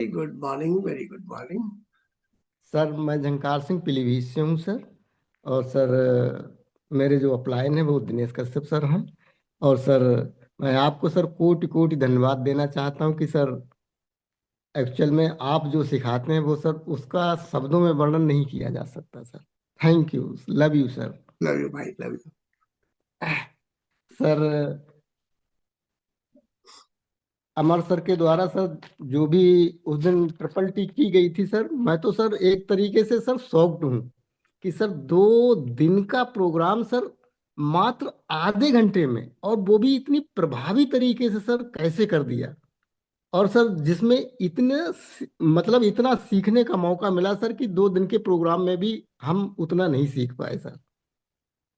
Good morning, very good morning. Sir मैं झंकार सिंह पीलीभीत से हूँ सर। और सर मेरे जो अपलाइन है वो दिनेश कश्यप सर हैं। और सर मैं आपको सर कोटि कोटि धन्यवाद देना चाहता हूँ कि सर एक्चुअल में आप जो सिखाते हैं वो सर उसका शब्दों में वर्णन नहीं किया जा सकता sir. Thank you, love you sir. Love you भाई, love you. Sir Amar sir के द्वारा सर जो भी उस दिन ट्रिपल टी की गई थी सर, मैं तो सर एक तरीके से सर शॉक्ड हूँ कि सर 2 दिन का प्रोग्राम सर मात्र आधे घंटे में, और वो भी इतनी प्रभावी तरीके से सर कैसे कर दिया। और सर जिसमें मतलब इतना सीखने का मौका मिला सर कि 2 दिन के प्रोग्राम में भी हम उतना नहीं सीख पाए सर।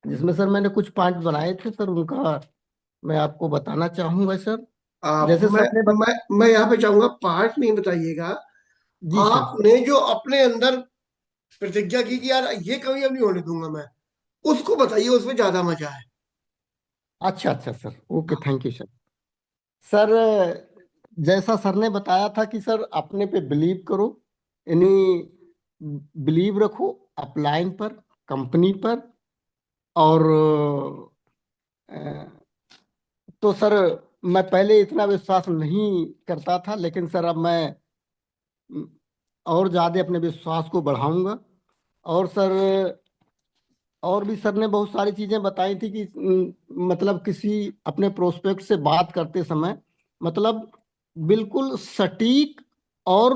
जिसमें सर मैंने कुछ पॉइंट बनाए थे सर, उनका मैं आपको बताना चाहूंगा सर। आप जैसे मैं सर ने मैं यहाँ पे चाहूंगा, पार्ट नहीं बताइएगा। जी सर। आपने जो अपने अंदर प्रतिज्ञा की कि यार ये कभी अब नहीं होने दूंगा मैं, उसको बताइए, उसमें ज्यादा मजा है। अच्छा अच्छा sir, okay, thank you sir. Sir जैसा सर ने बताया था कि सर अपने पे बिलीव करो, यानी बिलीव रखो अपलाइन पर, कंपनी पर। और अ, तो सर मैं पहले इतना विश्वास नहीं करता था, लेकिन सर अब मैं अ, और ज़्यादा अपने विश्वास को बढ़ाऊंगा। और सर और भी सर ने बहुत सारी चीजें बताई थी कि मतलब किसी अपने प्रोस्पेक्ट से बात करते समय मतलब बिल्कुल सटीक और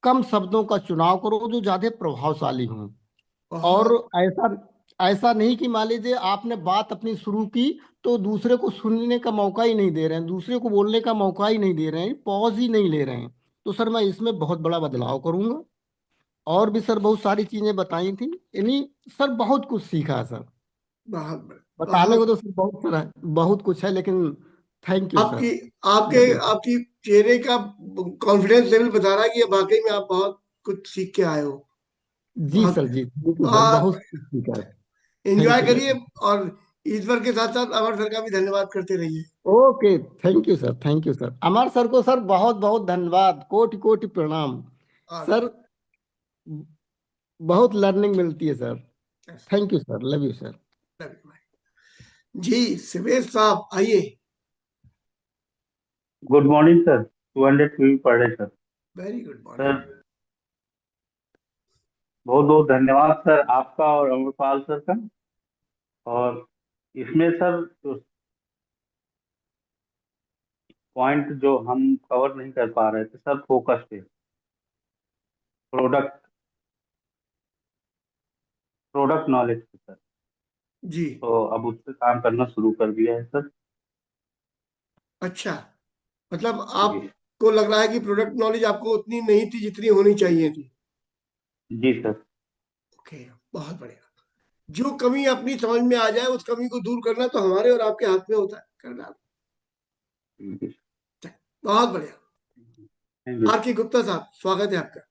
कम शब्दों का चुनाव करो जो ज्यादा प्रभावशाली हों। और बहुत ऐसा ऐसा नहीं कि मान लीजिए आपने बात अपनी शुरू की तो दूसरे को सुनने का मौका ही नहीं दे रहे हैं, दूसरे को बोलने का मौका ही नहीं दे रहे हैं, पॉज ही नहीं ले रहे हैं। तो सर मैं इसमें बहुत बड़ा बदलाव करूंगा। और भी सर बहुत सारी चीजें बताई थी, यानी सर बहुत कुछ सीखा सर। बहुत बताने को बहुत तो सर बहुत सारा बहुत कुछ है, लेकिन थैंक यू आपकी सर। आपके लव यू सर। आपकी चेहरे का कॉन्फिडेंस लेवल बता रहा है कि ये वाकई में आप बहुत कुछ सीख के आए हो। जी बहुत सर, जी थैंक यू सर, बहुत बहुत कुछ सीखा है। एंजॉय थैंक यू करिए। सर। और ईश्वर के साथ साथ अमर सर का भी धन्यवाद करते रहिए। Okay, thank you sir, thank you sir. Amar sir को सर बहुत बहुत धन्यवाद, कोटि कोटि प्रणाम और सर। बहुत लर्निंग मिलती है sir. Thank you sir, love you sir. जी सिवेश साहब आइए। Good morning sir. 200 PV per day sir. Very good morning. Sir बहुत बहुत धन्यवाद सर आपका और अमरपाल सर का। और इसमें सर जो पॉइंट जो हम कवर नहीं कर पा रहे थे सर, फोकस पे प्रोडक्ट प्रोडक्ट नॉलेज पे सर, जी। तो अब उस पर काम करना शुरू कर दिया है सर। अच्छा, मतलब जी। आपको लग रहा है कि प्रोडक्ट नॉलेज आपको उतनी नहीं थी जितनी होनी चाहिए थी। जी सर। ओके, बहुत बढ़िया। जो कमी अपनी समझ में आ जाए उस कमी को दूर करना तो हमारे और आपके हाथ में होता है करना। जी। बहुत बढ़िया। Thank you. आरके गुप्ता साहब, स्वागत है आपका।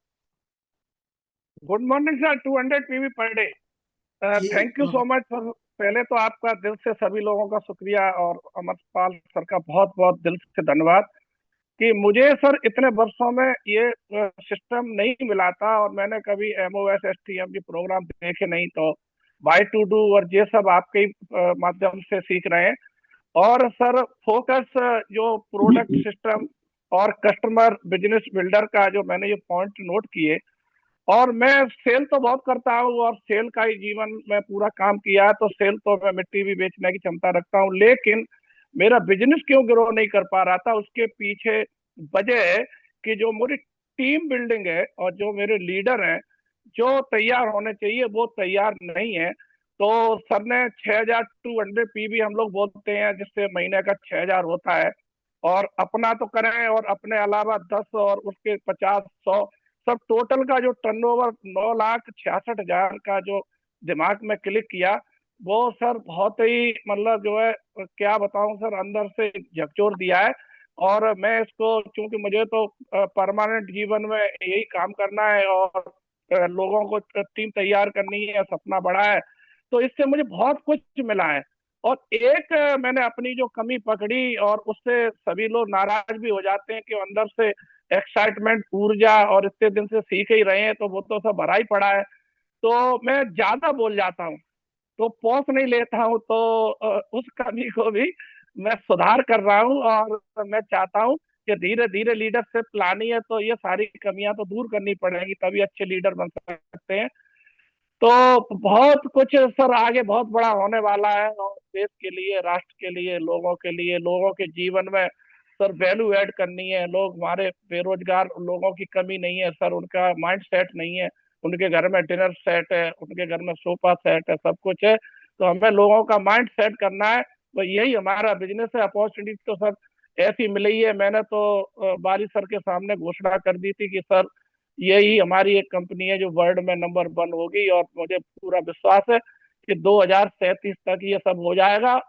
Good morning sir. 200 PV per day. जी thank you so much sir. पहले तो आपका दिल से सभी लोगों का शुक्रिया, और अमरपाल सर का बहुत बहुत दिल से धन्यवाद कि मुझे सर इतने वर्षों में ये सिस्टम नहीं मिला था, और मैंने कभी एमओएस एसटीएम के प्रोग्राम देखे नहीं। तो वाई टू डू और ये सब आपके ही माध्यम से सीख रहे हैं। और सर फोकस, जो प्रोडक्ट सिस्टम और कस्टमर बिजनेस बिल्डर का जो मैंने ये पॉइंट नोट किए, और मैं सेल तो बहुत करता हूँ और सेल का ही जीवन में पूरा काम किया है, तो सेल तो मैं मिट्टी भी बेचने की क्षमता रखता हूँ। लेकिन मेरा बिजनेस क्यों ग्रो नहीं कर पा रहा था, उसके पीछे वजह है कि जो मेरी टीम बिल्डिंग है और जो मेरे लीडर हैं जो तैयार होने चाहिए वो तैयार नहीं है। तो सर ने 6200 पीवी हम लोग बोलते हैं, जिससे महीने का 6000 होता है। और अपना तो करें, और अपने अलावा 10 और उसके 50 100, सब टोटल का जो टर्नओवर 9,66,000 का जो दिमाग में क्लिक किया, वो सर बहुत ही मतलब जो है क्या बताऊं सर, अंदर से झकझोर दिया है। और मैं इसको, क्योंकि मुझे तो परमानेंट जीवन में यही काम करना है और लोगों को टीम तैयार करनी है, सपना बड़ा है, तो इससे मुझे बहुत कुछ मिला है। और एक मैंने अपनी जो कमी पकड़ी, और उससे सभी लोग नाराज भी हो जाते हैं कि अंदर से एक्साइटमेंट, ऊर्जा, और इतने दिन से सीख ही रहे हैं तो वो तो सब भरा ही पड़ा है। तो मैं ज्यादा बोल जाता हूँ, तो पॉज नहीं लेता हूँ, तो उस कमी को भी मैं सुधार कर रहा हूँ। और मैं चाहता हूँ कि धीरे धीरे लीडरशिप लानी है तो ये सारी कमियां तो दूर करनी पड़ेगी, तभी अच्छे लीडर बन सकते हैं। तो बहुत कुछ सर आगे बहुत बड़ा होने वाला है, और देश के लिए, राष्ट्र के लिए, लोगों के लिए, लोगों के जीवन में सर वैल्यू ऐड करनी है। लोग हमारे बेरोजगार लोगों की कमी नहीं है सर, उनका माइंड सेट नहीं है, उनके घर में डिनर सेट है, उनके घर में सोफा सेट है, सब कुछ है। तो हमें लोगों का माइंड सेट करना है, तो यही हमारा बिजनेस है। अपॉर्चुनिटी तो सर ऐसी मिली है, मैंने तो बारी सर के सामने घोषणा कर दी थी कि सर यही हमारी एक कंपनी है जो वर्ल्ड में नंबर 1 होगी, और मुझे पूरा विश्वास है कि 2037 तक ये सब हो जाएगा,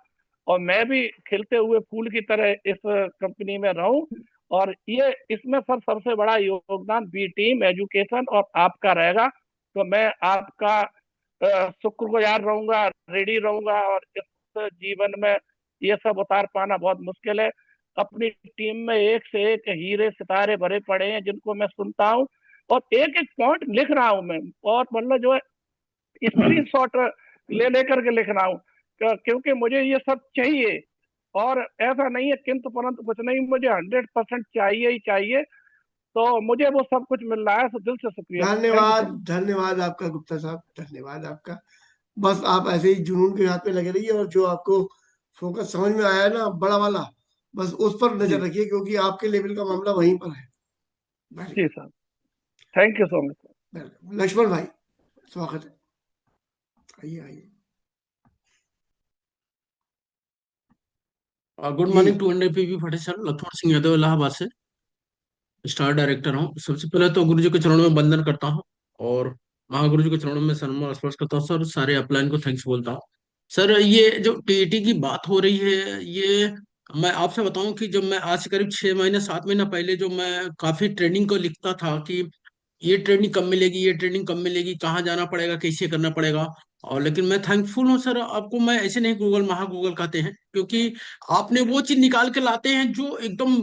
और मैं भी खिलते हुए फूल की तरह इस कंपनी में रहूं। और ये इसमें सर सबसे बड़ा योगदान बी टीम एजुकेशन और आपका रहेगा। तो मैं आपका शुक्रगुजार रहूंगा, रेडी रहूंगा। और इस जीवन में ये सब उतार पाना बहुत मुश्किल है। अपनी टीम में एक से एक हीरे सितारे भरे पड़े हैं जिनको मैं सुनता हूँ, और एक एक पॉइंट लिख रहा हूँ मैं, और मतलब जो है स्क्रीन शॉट ले लेकर के लिख रहा हूँ, क्योंकि मुझे ये सब चाहिए। और ऐसा नहीं है किंतु परंतु कुछ नहीं, मुझे 100% चाहिए ही चाहिए। तो मुझे वो सब कुछ मिल रहा है, तो दिल से शुक्रिया। थैंक यू धन्यवाद, सो मच। धन्यवाद आपका गुप्ता साहब, धन्यवाद आपका। बस आप ऐसे ही जुनून के हाथ में लगे रहिए, और जो आपको फोकस समझ में आया है ना बड़ा वाला, बस उस पर जी नजर रखिए, क्योंकि आपके लेवल का मामला वहीं पर है। वेरी जी good. Sir, thank you so much. Welcome Laxman भाई, स्वागत है, आइए आइए गुड जी। मॉर्निंग टू एंड पीवी फटे सर, लक्ष्मण सिंह यादव इलाहाबाद से स्टार डायरेक्टर हूँ। सबसे पहले तो गुरु जी के चरणों में वंदन करता हूँ, और महागुरु जी के चरणों में सन्मान स्पर्श करता हूँ सर। सारे अपलाइन को थैंक्स बोलता हूँ सर। ये जो टीईटी की बात हो रही है, ये मैं आपसे बताऊं कि जब मैं आज से करीब 6 महीने 7 महीना पहले जो मैं काफी ट्रेनिंग को लिखता था कि ये ट्रेनिंग कब मिलेगी, ये ट्रेनिंग कब मिलेगी, कहाँ जाना पड़ेगा, कैसे करना पड़ेगा। और लेकिन मैं थैंकफुल हूँ सर आपको। मैं ऐसे नहीं गूगल महा गूगल कहते हैं, क्योंकि आपने वो चीज निकाल के लाते हैं जो एकदम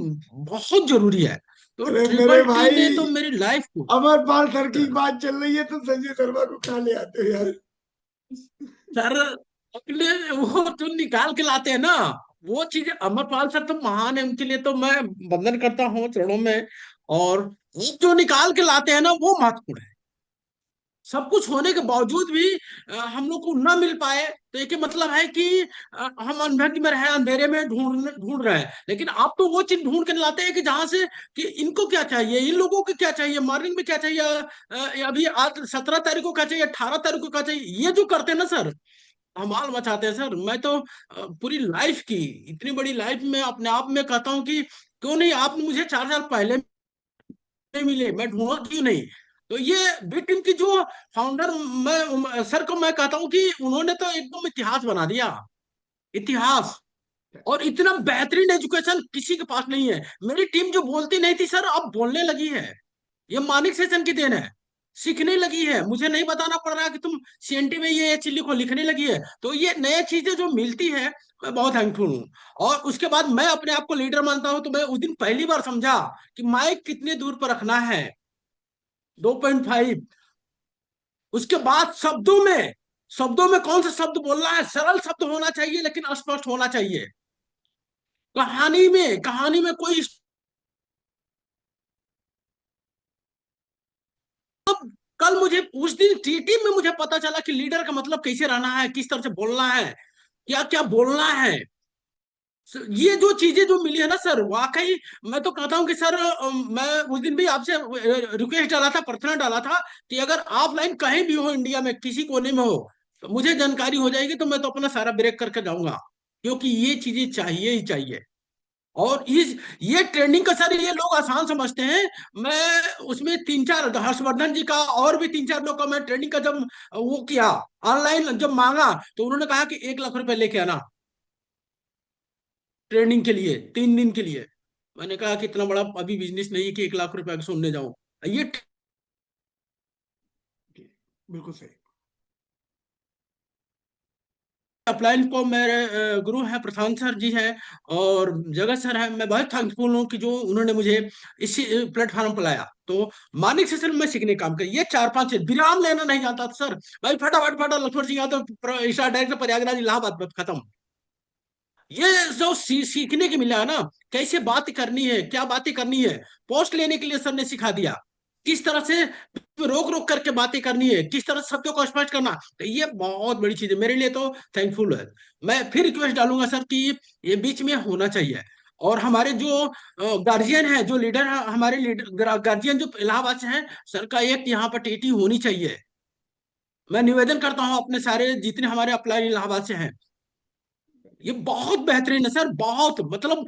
बहुत जरूरी है। तो अरे मेरे ट्रिपल टी भाई, ने तो मेरी लाइफ को अमरपाल सर की बात चल रही है तो संजय शर्मा को कहा ले आते हो यार? सर अपने वो जो निकाल के लाते हैं ना, वो चीजें अमरपाल सर तो महान है, उनके लिए तो मैं वंदन करता हूँ चरणों में। और वो जो निकाल के लाते हैं ना, वो महत्वपूर्ण है। सब कुछ होने के बावजूद भी हम लोग को ना मिल पाए तो एक ही मतलब है कि हम अंधेरे में रहे, अंधेरे में ढूंढ ढूंढ रहे हैं। लेकिन आप तो वो चीज ढूंढ के लाते हैं कि जहां से कि इनको क्या चाहिए, इन लोगों को क्या चाहिए, मॉर्निंग में क्या चाहिए, अभी आज 17 तारीख को क्या चाहिए, 18 तारीख को क्या चाहिए, ये जो करते हैं ना सर, धमाल मचाते हैं सर। मैं तो पूरी लाइफ की, इतनी बड़ी लाइफ में अपने आप में कहता हूँ कि क्यों नहीं आपने मुझे 4 साल पहले नहीं मिले, मैं ढूंढा क्यों नहीं। तो ये बी टीम की जो फाउंडर, मैं सर को मैं कहता हूँ कि उन्होंने तो एकदम इतिहास बना दिया, इतिहास। और इतना बेहतरीन एजुकेशन किसी के पास नहीं है। मेरी टीम जो बोलती नहीं थी सर, अब बोलने लगी है। ये मानिक सेशन की देन है। सीखने लगी है, मुझे नहीं बताना पड़ रहा कि तुम सीएनटी में ये चीज लिखो, लिखने लगी है। तो ये नए चीजें जो मिलती है, मैं बहुत थैंकफुल हूँ। और उसके बाद मैं अपने आप को लीडर मानता हूँ। तो मैं उस दिन पहली बार समझा कि माइक कितने दूर पर रखना है, 2.5। उसके बाद शब्दों में कौन सा शब्द बोलना है, सरल शब्द होना चाहिए लेकिन स्पष्ट होना चाहिए। कहानी में कोई, कल मुझे उस दिन टीटी में मुझे पता चला कि लीडर का मतलब कैसे रहना है, किस तरह से बोलना है, क्या क्या बोलना है। ये जो चीजें जो मिली है ना सर, वाकई मैं तो कहता हूँ कि सर मैं उस दिन भी आपसे रिक्वेस्ट डाला था, प्रार्थना डाला था कि अगर ऑफलाइन कहीं भी हो, इंडिया में किसी कोने में हो, तो मुझे जानकारी हो जाएगी तो मैं तो अपना सारा ब्रेक करके जाऊंगा, क्योंकि ये चीजें चाहिए ही चाहिए। और इस ये ट्रेनिंग का सर ये लोग आसान समझते हैं। मैं उसमें 3 4 हर्षवर्धन जी का और भी 3 4 लोग का मैं ट्रेनिंग का जब वो किया, ऑनलाइन जब मांगा, तो उन्होंने कहा कि 1 लाख रुपए लेके आना ट्रेनिंग के लिए, 3 दिन के लिए। मैंने कहा कि इतना बड़ा अभी बिजनेस नहीं है कि 1 लाख रुपए सुनने जाऊं। ये बिल्कुल सही। अपलाइन को मेरे गुरु हैं, प्रशांत सर जी हैं और जगत सर हैं। मैं बहुत थैंकफुल हूँ कि जो उन्होंने मुझे इसी प्लेटफॉर्म पर लाया। तो मानिक से सिर्फ मैं सीखने काम कर, ये 4-5 विराम लेना नहीं जानता था सर। भाई फटाफट फटाफट लक्ष्मण सिंह यादव स्टार डायरेक्ट प्रयागराज इलाहाबाद बस खत्म। ये जो सीखने के मिला है ना, कैसे बात करनी है, क्या बातें करनी है, पोस्ट लेने के लिए सर ने सिखा दिया। किस तरह से रोक रोक करके बातें करनी है, किस तरह से शब्दों को स्पष्ट करना, तो ये बहुत बड़ी चीज है मेरे लिए। तो थैंकफुल है। मैं फिर रिक्वेस्ट डालूंगा सर कि ये बीच में होना चाहिए। और हमारे जो गार्जियन है, जो लीडर है, हमारे लीडर गार्जियन जो इलाहाबाद से हैं, सर का एक यहाँ पर टीटी होनी चाहिए। मैं निवेदन करता हूँ अपने सारे जितने हमारे अप्लाई इलाहाबाद से हैं। ये बहुत बेहतरीन है सर, बहुत मतलब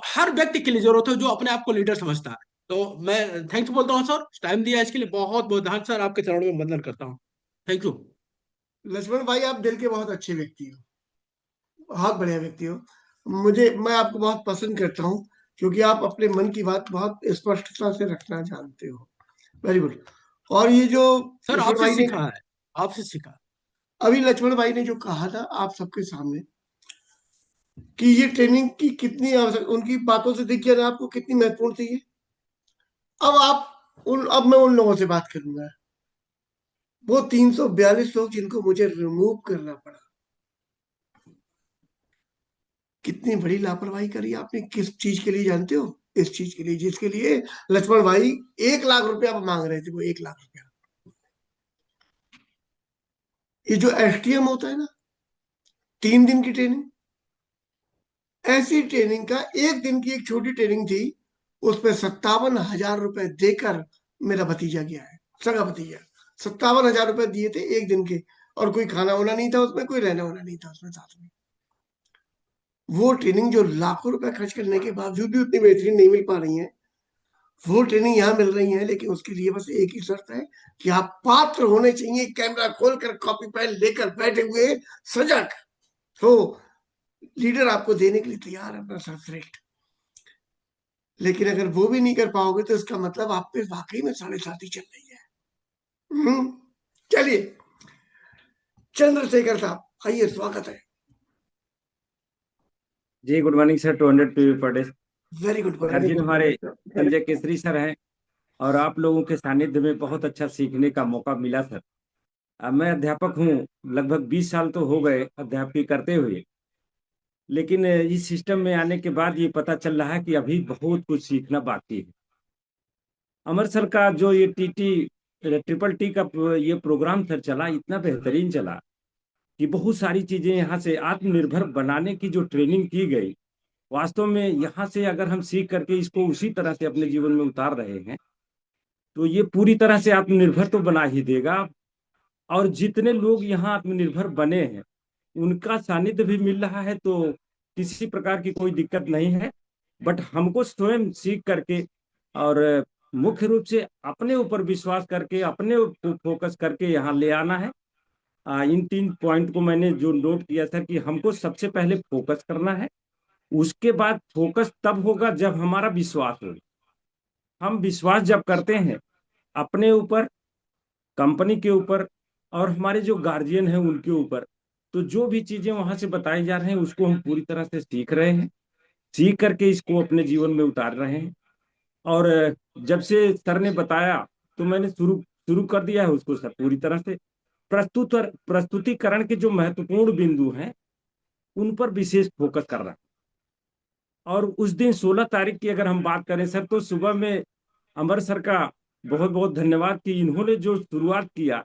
हर व्यक्ति के लिए जरूरत है जो अपने आप को लीडर समझता है। तो मैं थैंक्स बोलता हूँ सर, टाइम दिया इसके लिए बहुत बहुत धन्यवाद सर, आपके चरणों में वंदन करता हूँ। Thank you. लक्ष्मण भाई, आप दिल के बहुत अच्छे व्यक्ति हो, बहुत बढ़िया व्यक्ति हो। मैं आपको बहुत पसंद करता हूँ, क्योंकि आप अपने मन की बात बहुत स्पष्टता से रखना जानते हो। Very good. और ये जो सर लक्ष्मण आपसे भाई ने, सीखा है, आपसे सीखा। अभी लक्ष्मण भाई ने जो कहा था आप सबके सामने कि ये ट्रेनिंग की कितनी आवश्यक, उनकी बातों से दिख गया ना आपको कितनी महत्वपूर्ण थी ये। अब मैं उन लोगों से बात करूंगा, वो 342 लोग जिनको मुझे रिमूव करना पड़ा। कितनी बड़ी लापरवाही करी आपने, किस चीज के लिए जानते हो? इस चीज के लिए जिसके लिए लक्ष्मण भाई 1 लाख रुपया मांग रहे थे, वो 1 लाख रुपया। ये जो एसटीएम होता है ना, 3 दिन की ट्रेनिंग, ऐसी ट्रेनिंग का 1 दिन की एक छोटी ट्रेनिंग थी, उसमें 57,000 रुपए देकर मेरा भतीजा गया है, सगा भतीजा। 57,000 रुपए दिए थे 1 दिन के, और कोई खाना वाना नहीं था उसमें, कोई रहना वाना नहीं था उसमें साथ में। वो ट्रेनिंग जो लाखों रुपए खर्च करने के बावजूद भी उतनी बेहतरीन नहीं मिल पा रही है, वो ट्रेनिंग यहाँ मिल रही है। लेकिन उसके लिए बस एक ही शर्त है कि आप पात्र होने चाहिए, कैमरा खोलकर कॉपी पेन लेकर बैठे हुए सजग हो, लीडर आपको देने के लिए तैयार है अपना सर्वश्रेष्ठ। लेकिन अगर वो भी नहीं कर पाओगे तो इसका मतलब आप पे वाकई में 7.5 चल रही है। चलिए, चंद्रशेखर साहब आइए, स्वागत है। जी good morning sir, 200 PV per day. Very good. Guardian हमारे संजय केसरी सर हैं और आप लोगों के सानिध्य में बहुत अच्छा सीखने का मौका मिला सर। मैं अध्यापक हूँ, लगभग 20 साल तो हो गए अध्यापकी करते हुए, लेकिन इस सिस्टम में आने के बाद ये पता चल रहा है कि अभी बहुत कुछ सीखना बाकी है। अमर सर का जो ये टीटी ट्रिपल टी का ये प्रोग्राम सर चला, इतना बेहतरीन चला कि बहुत सारी चीजें यहाँ से आत्मनिर्भर बनाने की जो ट्रेनिंग की गई, वास्तव में यहाँ से अगर हम सीख करके इसको उसी तरह से अपने जीवन में उतार रहे हैं तो ये पूरी तरह से आत्मनिर्भर तो बना ही देगा। और जितने लोग यहाँ आत्मनिर्भर बने हैं उनका सानिध्य भी मिल रहा है, तो किसी प्रकार की कोई दिक्कत नहीं है। बट हमको स्वयं सीख करके और मुख्य रूप से अपने ऊपर विश्वास करके, अपने ऊपर फोकस करके यहाँ ले आना है। इन 3 पॉइंट को मैंने जो नोट किया था कि हमको सबसे पहले फोकस करना है, उसके बाद फोकस तब होगा जब हमारा विश्वास हो। हम विश्वास जब करते हैं अपने ऊपर, कंपनी के ऊपर और हमारे जो गार्जियन हैं उनके ऊपर, तो जो भी चीजें वहां से बताई जा रहे हैं उसको हम पूरी तरह से सीख रहे हैं, सीख करके इसको अपने जीवन में उतार रहे हैं। और जब से सर ने बताया तो मैंने शुरू शुरू कर दिया है उसको सर पूरी तरह से। प्रस्तुतिकरण के जो महत्वपूर्ण बिंदु हैं उन पर विशेष फोकस कर रहा है। और उस दिन 16 तारीख की अगर हम बात करें सर, तो सुबह में अमर सर का बहुत बहुत धन्यवाद कि इन्होंने जो शुरुआत किया।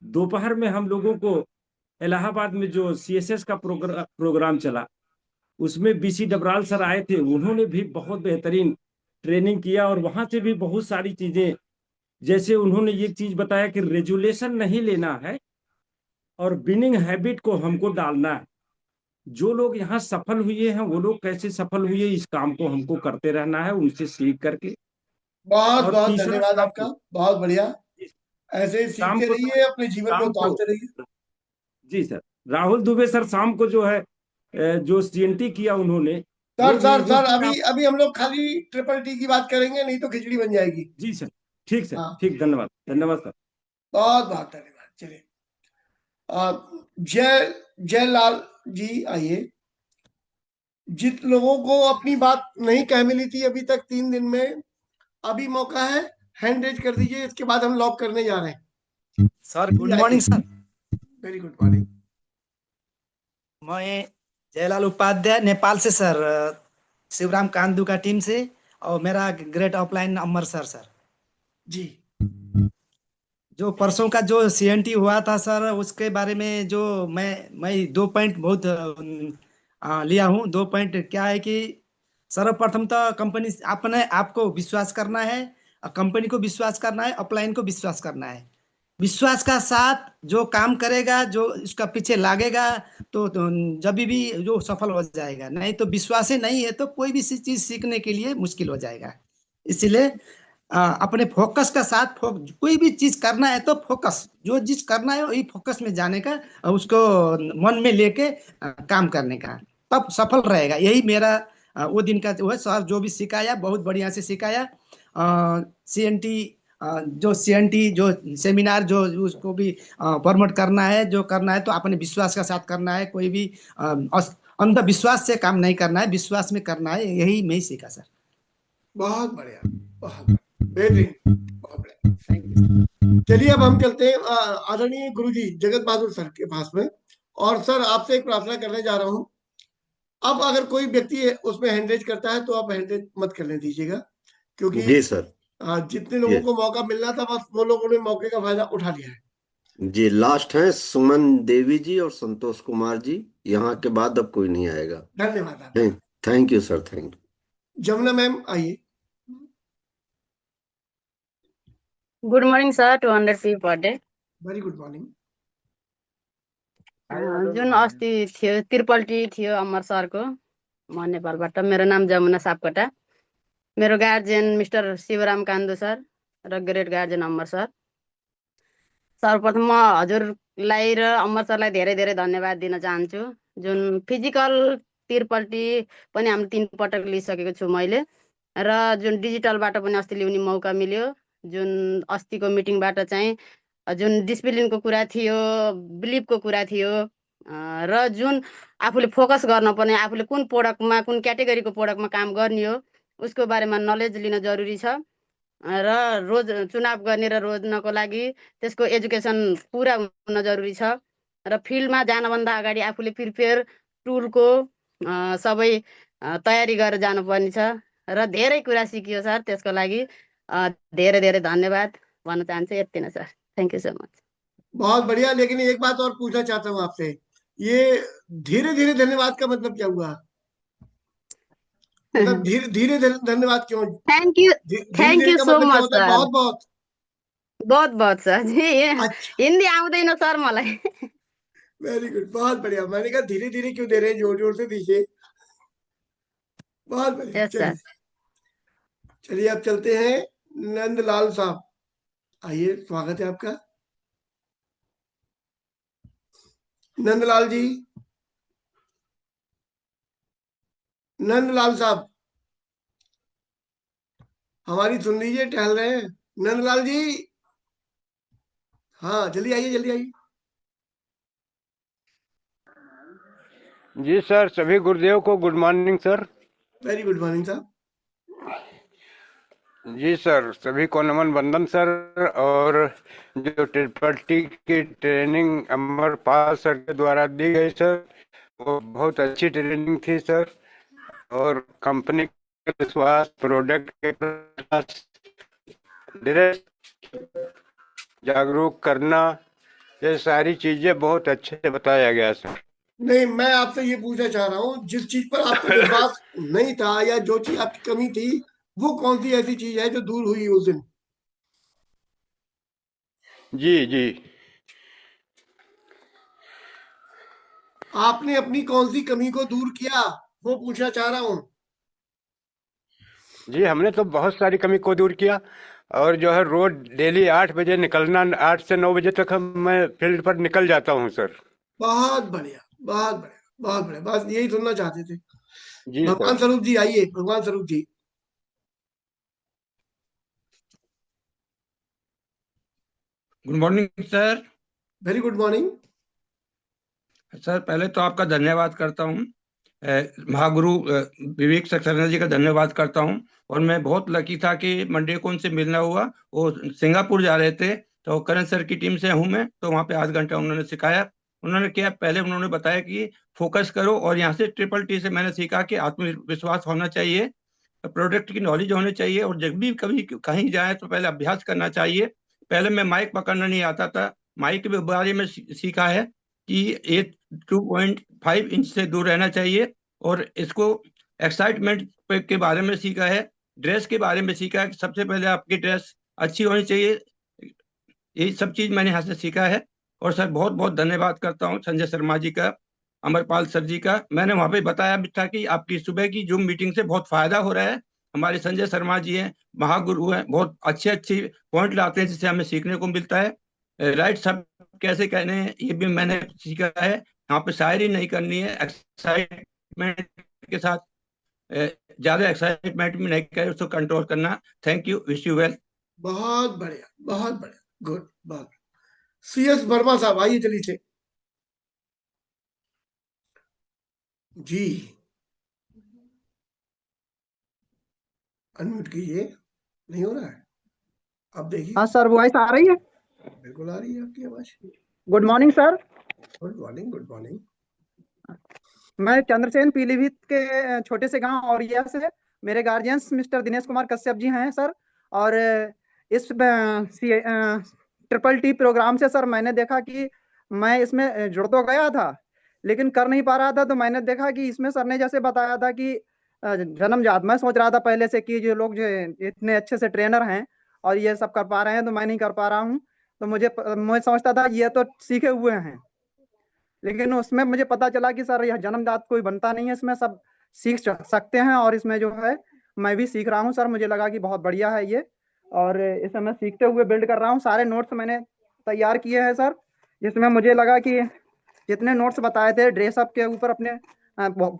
दोपहर में हम लोगों को इलाहाबाद में जो सीएसएस का प्रोग्राम चला, उसमें बीसी डबराल सर आए थे, उन्होंने भी बहुत बेहतरीन ट्रेनिंग किया। और वहां से भी बहुत सारी चीजें, जैसे उन्होंने ये चीज बताया कि रेजुलेशन नहीं लेना है और विनिंग हैबिट को हमको डालना है। जो लोग यहाँ सफल हुए हैं वो लोग कैसे सफल हुए, इस काम को हमको करते रहना है उनसे सीख करके। बहुत और बहुत तीसरा धन्यवाद शाम आपका, को, बहुत बढ़िया। ऐसे ही शाम सीखते को रहिए, अपने जीवन में शाम को उतारते रहिए। जी सर, राहुल दुबे सर शाम को जो है जो सीएनटी किया उन्होंने, वो सर भी सर उस सर, दिन अभी आप। अभी हम लोग खाली ट्रिपल टी की बात करेंगे, नहीं तो खिचड़ी बन जाएगी। जी सर, ठीक सर, हाँ, ठीक, धन्यवाद धन्यवाद सर। बहुत बहुत धन्यवाद। चलिए, जय जयलाल जी आइए। जिन लोगों को अपनी बात नहीं कह मिली थी अभी तक 3 दिन में, अभी मौका है, हैंड रेज कर दीजिए, इसके बाद हम लॉक करने जा रहे हैं। सर जी गुड आइए। Morning sir. Very good morning. मैं जयलाल उपाध्याय नेपाल से सर, शिवराम कांदू का टीम से, और मेरा ग्रेट ऑफलाइन अमृतसर सर। जी जो परसों का जो सीएनटी हुआ था सर, उसके बारे में जो मैं 2 पॉइंट बहुत लिया हूँ। 2 पॉइंट क्या है कि सर्वप्रथम तो कंपनी अपने आपको विश्वास करना है, कंपनी को विश्वास करना है, अपलाइन को विश्वास करना है। विश्वास का साथ जो काम करेगा, जो इसका पीछे लागेगा, तो जब भी जो सफल हो जाएगा। नहीं तो विश्वास ही नहीं है तो कोई भी चीज सीखने के लिए मुश्किल हो जाएगा। इसलिए अपने फोकस का साथ कोई भी चीज करना है तो फोकस, जो चीज करना है वही फोकस में जाने का, और उसको मन में लेके काम करने का, तब सफल रहेगा। यही मेरा वो दिन का वो है सर, जो भी सिखाया बहुत बढ़िया से सिखाया। सीएनटी जो सीएनटी जो सेमिनार जो उसको भी प्रमोट करना है, जो करना है तो अपने विश्वास का साथ करना है। कोई भी अंधविश्वास से काम नहीं करना है, विश्वास में करना है। यही मैं ही सीखा सर। बहुत बढ़िया, बहुत बेहतरीन, बहुत बढ़िया। Thank you. चलिए अब हम चलते हैं आदरणीय गुरुजी जगत बहादुर सर के पास में। और सर आपसे एक प्रार्थना करने जा रहा हूँ। अब अगर कोई व्यक्ति उसमें हैंडरेज करता है तो आप हैंडरेज मत करने दीजिएगा, क्योंकि जी सर। जितने लोगों ये को मौका मिलना था बस वो लोगों ने मौके का फायदा उठा लिया है। जी लास्ट है सुमन देवी जी और संतोष कुमार जी। यहाँ के बाद अब कोई नहीं आएगा। धन्यवाद आपका। Thank you sir, thank you. Jamuna ma'am आइए। गुड मर्निङ सर, 200 फी per day. Very good morning. जुन अस्ति थियो त्रिपल्टी थियो अमर सरको, म नेपालबाट। मेरो नाम जमुना सापकोटा। मेरो गार्जियन मिस्टर शिवराम कान्दु सर र ग्रेट गार्जियन अमर सर। सर्वप्रथम म हजुरलाई र अमर सरलाई धेरै धेरै धन्यवाद दिन चाहन्छु। जुन फिजिकल त्रिपल्टी पनि हामी 3 पटक लिइसकेको छु मैले, र जुन डिजिटलबाट पनि अस्ति ल्याउने मौका मिल्यो। जुन अस्तिको मिटिङबाट चाहिँ जुन डिसिप्लिनको कुरा थियो, बिलिभको कुरा थियो, र जुन आफूले फोकस गर्नुपर्ने, आफूले कुन प्रोडक्टमा कुन क्याटेगोरीको प्रोडक्टमा काम गर्ने हो उसको बारेमा नलेज लिन जरुरी छ। र रोज चुनाव गर्ने र रोज्नको लागि त्यसको एजुकेसन पुरा हुन जरुरी छ। र फिल्डमा जानभन्दा अगाडि आफूले प्रिपेयर टुलको सबै तयारी गरेर जानुपर्ने छ। र धेरै कुरा सिकियो सर, त्यसको लागि धेरै धेरै धन्यवाद भन्न चाहन्छु। यति नै sir, thank you so much. बहुत बढ़िया, लेकिन एक बात और पूछना चाहता हूँ आपसे, ये धीरे धीरे धन्यवाद का मतलब क्या हुआ? मतलब धीरे धीरे धन्यवाद क्यों? थ्याङ्क यू, धीरे थ्याङ्क धीरे यू का सो मतलब क्या मच होता है? सर। बहुत बहुत। बहुत बहुत सर जी, अच्छा, हिन्दी आउँदैन सर मलाई। वेरी गुड, बहुत बढ़िया। मैंने कहा धीरे धीरे क्यों दे रहे हैं, जोर जोर से दीजिए। बहुत बढ़िया। यस चलिए सर। चलिए अब चलते हैं नंदलाल साहब। आइए, स्वागत है आपका। नंदलाल जी, नंदलाल साहब हमारी सुन लीजिए, टहल रहे हैं। नंदलाल जी, हाँ जल्दी आइए, जल्दी आइए। जी सर, सभी गुरुदेव को good morning sir. Very good morning साहब। जी सर, सभी को नमन वंदन सर। और जो ट्रिपल टी की ट्रेनिंग अमरपाल सर के द्वारा दी गई सर, वो बहुत अच्छी ट्रेनिंग थी सर। और कंपनी के विश्वास, प्रोडक्ट के प्रयास, जागरूक करना, ये सारी चीजें बहुत अच्छे से बताया गया सर। नहीं, मैं आपसे ये पूछना चाह रहा हूँ, जिस चीज पर आपको विश्वास नहीं था या जो चीज आपकी कमी थी, वो कौन सी ऐसी चीज है जो दूर हुई उस दिन? जी जी, आपने अपनी कौन सी कमी को दूर किया, वो पूछना चाह रहा हूँ। जी हमने तो बहुत सारी कमी को दूर किया। और जो है रोज डेली 8 बजे निकलना, 8 से 9 बजे तक मैं फील्ड पर निकल जाता हूँ सर। बहुत बढ़िया, बहुत बढ़िया, बहुत बढ़िया। बस यही सुनना चाहते थे। जी भगवान सर। स्वरूप जी आइए, Bhagwan Swaroop ji. Good morning sir. Very good morning. Sir पहले तो आपका धन्यवाद करता हूँ, महागुरु विवेक सक्सेना जी का धन्यवाद करता हूँ। और मैं बहुत लकी था कि मंडे को उनसे मिलना हुआ। वो सिंगापुर जा रहे थे, तो करण सर की टीम से हूँ मैं, तो वहाँ पे आध घंटा उन्होंने सिखाया। उन्होंने क्या, पहले उन्होंने बताया कि फोकस करो, और यहाँ से ट्रिपल टी से मैंने सीखा कि आत्मविश्वास होना चाहिए, प्रोडक्ट की नॉलेज होनी चाहिए, और जब भी कभी कहीं जाए तो पहले अभ्यास करना चाहिए। पहले मैं माइक पकड़ना नहीं आता था, माइक के बारे में सीखा है कि ये 2.5 इंच से दूर रहना चाहिए। और इसको एक्साइटमेंट के बारे में सीखा है, ड्रेस के बारे में सीखा है कि सबसे पहले आपकी ड्रेस अच्छी होनी चाहिए। ये सब चीज मैंने यहाँ से सीखा है। और सर बहुत बहुत धन्यवाद करता हूँ संजय शर्मा जी का, अमरपाल सर जी का। मैंने वहाँ पे बताया भी था कि आपकी सुबह की जूम मीटिंग से बहुत फायदा हो रहा है। हमारे संजय शर्मा जी हैं, महागुरु हैं, बहुत अच्छे अच्छे पॉइंट लाते हैं जिससे हमें सीखने को मिलता है। राइट सब कैसे कहने हैं ये भी मैंने सीखा है। यहाँ पे शायरी नहीं करनी है, एक्साइटमेंट के साथ, ज्यादा एक्साइटमेंट में नहीं करे, उसको कंट्रोल करना। Thank you, wish you well. बहुत बढ़िया, बहुत बढ़िया, गुड। बहुत CS वर्मा साहब आइए जल्दी से जी, अनम्यूट कीजिए, नहीं हो रहा है, अब देखिए। हाँ सर, वॉइस आ रही है? बिल्कुल आ रही है आपकी आवाज। Good morning sir. Good morning, good morning. मैं चंद्रसेन पीलीभीत के छोटे से गांव औरिया से, मेरे गार्जियंस मिस्टर दिनेश कुमार कश्यप जी हैं सर। और इस ट्रिपल टी प्रोग्राम से सर मैंने देखा कि मैं इसमें जुड़ तो गया था लेकिन कर नहीं पा रहा था। तो मैंने देखा कि इसमें सर ने जैसे बताया था कि जन्मजात, मैं सोच रहा था पहले से कि जो लोग जो इतने अच्छे से ट्रेनर हैं और ये सब कर पा रहे हैं तो मैं नहीं कर पा रहा हूँ। तो मैं समझता था ये तो सीखे हुए हैं, लेकिन उसमें मुझे पता चला कि सर यह जन्मजात कोई बनता नहीं है, इसमें सब सीख सकते हैं। और इसमें जो है मैं भी सीख रहा हूँ सर, मुझे लगा कि बहुत बढ़िया है ये, और इसे मैं सीखते हुए बिल्ड कर रहा हूँ। सारे नोट्स मैंने तैयार किए हैं सर, जिसमें मुझे लगा कि जितने नोट्स बताए थे ड्रेसअप के ऊपर अपने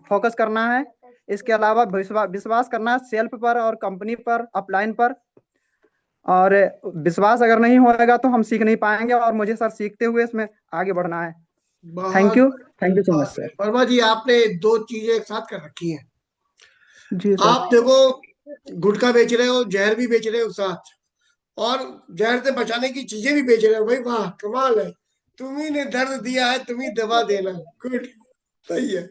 फोकस करना है। इसके अलावा विश्वास करना है सेल्फ पर और कंपनी पर, अपलाइन पर। और विश्वास अगर नहीं होगा तो हम सीख नहीं पाएंगे, और मुझे सर सीखते हुए इसमें आगे बढ़ना है। Thank you so much sir. Verma ji, आपने दो चीजें एक साथ कर रखी हैं। जी सर। आप देखो, गुटखा बेच रहे हो, जहर भी बेच रहे हो साथ, और जहर से बचाने की चीजें भी बेच रहे हो। भाई वाह, कमाल है। तुम्ही ने दर्द दिया है, तुम्ही दवा देना। गुड, सही है।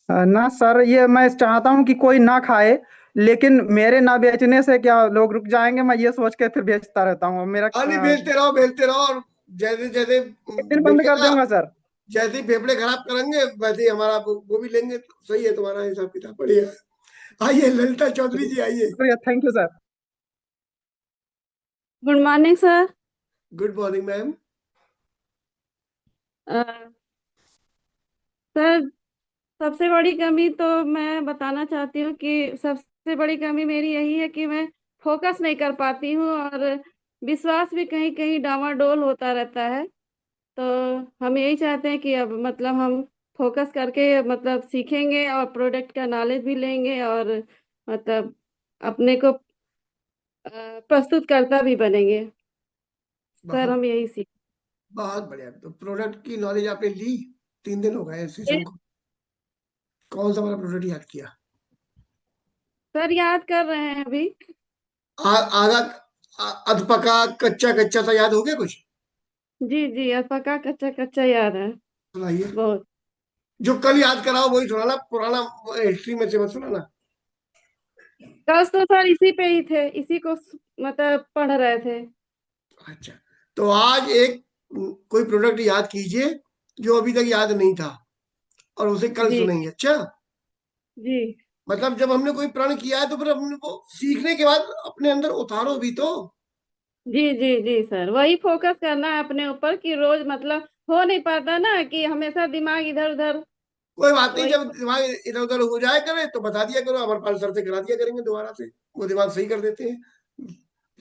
ना सर, ये मैं चाहता हूँ कि कोई ना खाए, लेकिन मेरे ना बेचने से क्या लोग रुक जाएंगे, मैं ये सोच के फिर बेचता रहता हूँ मेरा। नहीं, बेचते रहो, बेचते रहो, और जैसे जैसे दिन बंद कर दूंगा सर। जैसे ही फेफड़े खराब करेंगे वैसे ही हमारा वो भी लेंगे। तो सही है तुम्हारा हिसाब किताब, बढ़िया है। आइए ललिता चौधरी जी, आइए। Thank you sir. Good morning sir. Good morning ma'am. Sir सबसे बड़ी कमी तो मैं बताना चाहती हूँ कि सबसे बड़ी कमी मेरी यही है कि मैं फोकस नहीं कर पाती हूँ, और विश्वास भी कहीं कहीं डामाडोल होता रहता है। तो हम यही चाहते हैं कि अब मतलब हम फोकस करके मतलब सीखेंगे और प्रोडक्ट का नॉलेज भी लेंगे, और मतलब अपने को प्रस्तुतकर्ता भी बनेंगे सर। हम यही सीख। बहुत बढ़िया। तो प्रोडक्ट की नॉलेज आपने ली, 3 दिन हो गए सेशन को। कौन सा वाला प्रोडक्ट याद किया? सर याद कर रहे हैं अभी। आधा अधपका, कच्चा कच्चा सा याद हो गया कुछ? जी जी, पका कच्चा कच्चा याद है सुनाइए। बहुत। जो कल याद कराओ वही सुनाना, पुराना हिस्ट्री में से मत सुनाना। कल तो सर इसी पे ही थे, इसी को मतलब पढ़ रहे थे। अच्छा, तो आज एक कोई प्रोडक्ट याद कीजिए जो अभी तक याद नहीं था, और उसे कल जी सुनेंगे। अच्छा, जी मतलब जब हमने कोई प्रण किया है तो फिर हमने वो सीखने के बाद अपने अंदर उतारो भी तो। जी जी जी सर, वही फोकस करना है अपने ऊपर कि रोज मतलब हो नहीं पाता ना कि हमेशा दिमाग इधर उधर। कोई बात नहीं, वही जब दिमाग इधर उधर हो जाए करे तो बता दिया करो, अमरपाल सर से करा दिया करेंगे दोबारा से, वो दिमाग सही कर देते हैं।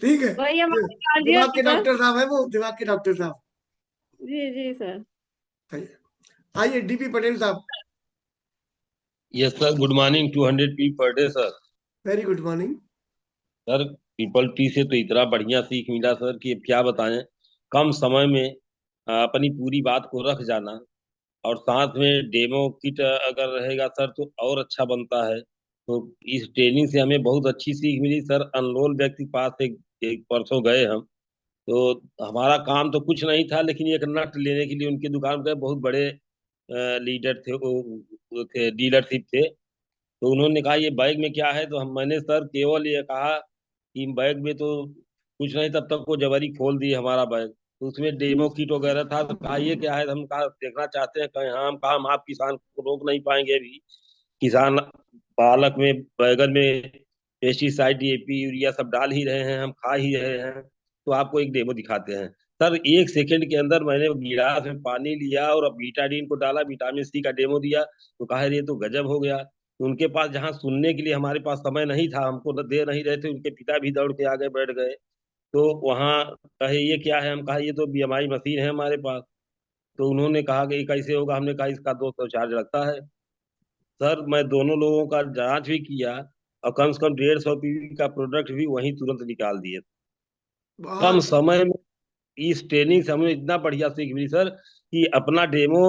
ठीक है, वही हमारे दिमाग गार्जियन के है सर। डॉक्टर साहब है वो, दिमाग के डॉक्टर साहब। जी जी सर। सही है। आइए DP पटेल साहब। Yes sir, good morning. 200 P per day sir. Very good morning sir triple T से तो इतना बढ़िया सीख मिला सर कि अब क्या बताएं। कम समय में अपनी पूरी बात को रख जाना और साथ में डेमो किट अगर रहेगा सर तो और अच्छा बनता है। तो इस ट्रेनिंग से हमें बहुत अच्छी सीख मिली सर। अनरोल व्यक्ति के पास एक परसों गए हम, तो हमारा काम तो कुछ नहीं था, लेकिन एक नट लेने के लिए उनकी दुकान पे बहुत बड़े लीडर थे, वो थे, डीलरशिप थे। तो उन्होंने कहा ये बैग में क्या है, तो मैंने सर केवल ये कहा कि बैग में तो कुछ नहीं, तब तक वो जबरी खोल दिए हमारा बैग। तो उसमें डेमो किट वगैरह था, तो कहा ये क्या है, हम कहा देखना चाहते हैं। कहे हाँ, हम कहा हम आप किसान को रोक नहीं पाएंगे अभी। किसान पालक में, बैगन में पेस्टिसाइड, डीएपी, यूरिया सब डाल ही रहे हैं, हम खा ही रहे हैं, तो आपको एक डेमो दिखाते हैं। सर 1 सेकंड के अंदर मैंने गिलास में पानी लिया और अब बीटाडीन को डाला, विटामिन सी का डेमो दिया, तो कहा ये तो गजब हो गया। उनके पास जहाँ सुनने के लिए हमारे पास समय नहीं था, हमको दे नहीं रहे थे, उनके पिता भी दौड़ के आगे बैठ गए। तो वहाँ कहे ये क्या है, हम कहा ये तो बीएमआई मशीन है हमारे पास। तो उन्होंने कहा कि ये कैसे होगा, हमने कहा इसका 200 चार्ज लगता है। सर मैं दोनों लोगों का जांच भी किया और कम से कम 150 पीवी का प्रोडक्ट भी वहीं तुरंत निकाल दिए। कम बहुत समय में इस ट्रेनिंग से हमें इतना बढ़िया सीख मिली सर कि अपना डेमो,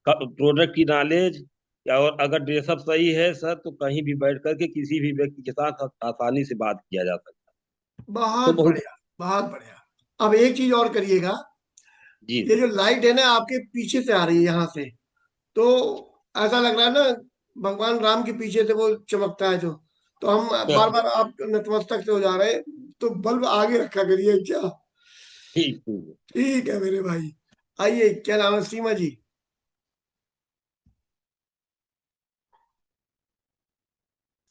प्रोडक्ट की नॉलेज, और अगर ड्रेसअप सही है सर, तो कहीं भी बैठ करके किसी भी व्यक्ति के साथ आसानी से बात किया जा सकता है। तो बहुत बहुत। बढ़िया, बहुत बढ़िया। अब एक चीज और करिएगा, जी ये सर। जो लाइट है ना आपके पीछे से आ रही है यहाँ से, तो ऐसा लग रहा है ना भगवान राम के पीछे से वो चमकता है जो, तो हम बार बार आप नतमस्तक से हो जा रहे हैं, तो बल्ब आगे रखा करिए क्या। ठीक ठीक। ठीक है मेरे भाई। आइए, क्या नाम है, सीमा जी?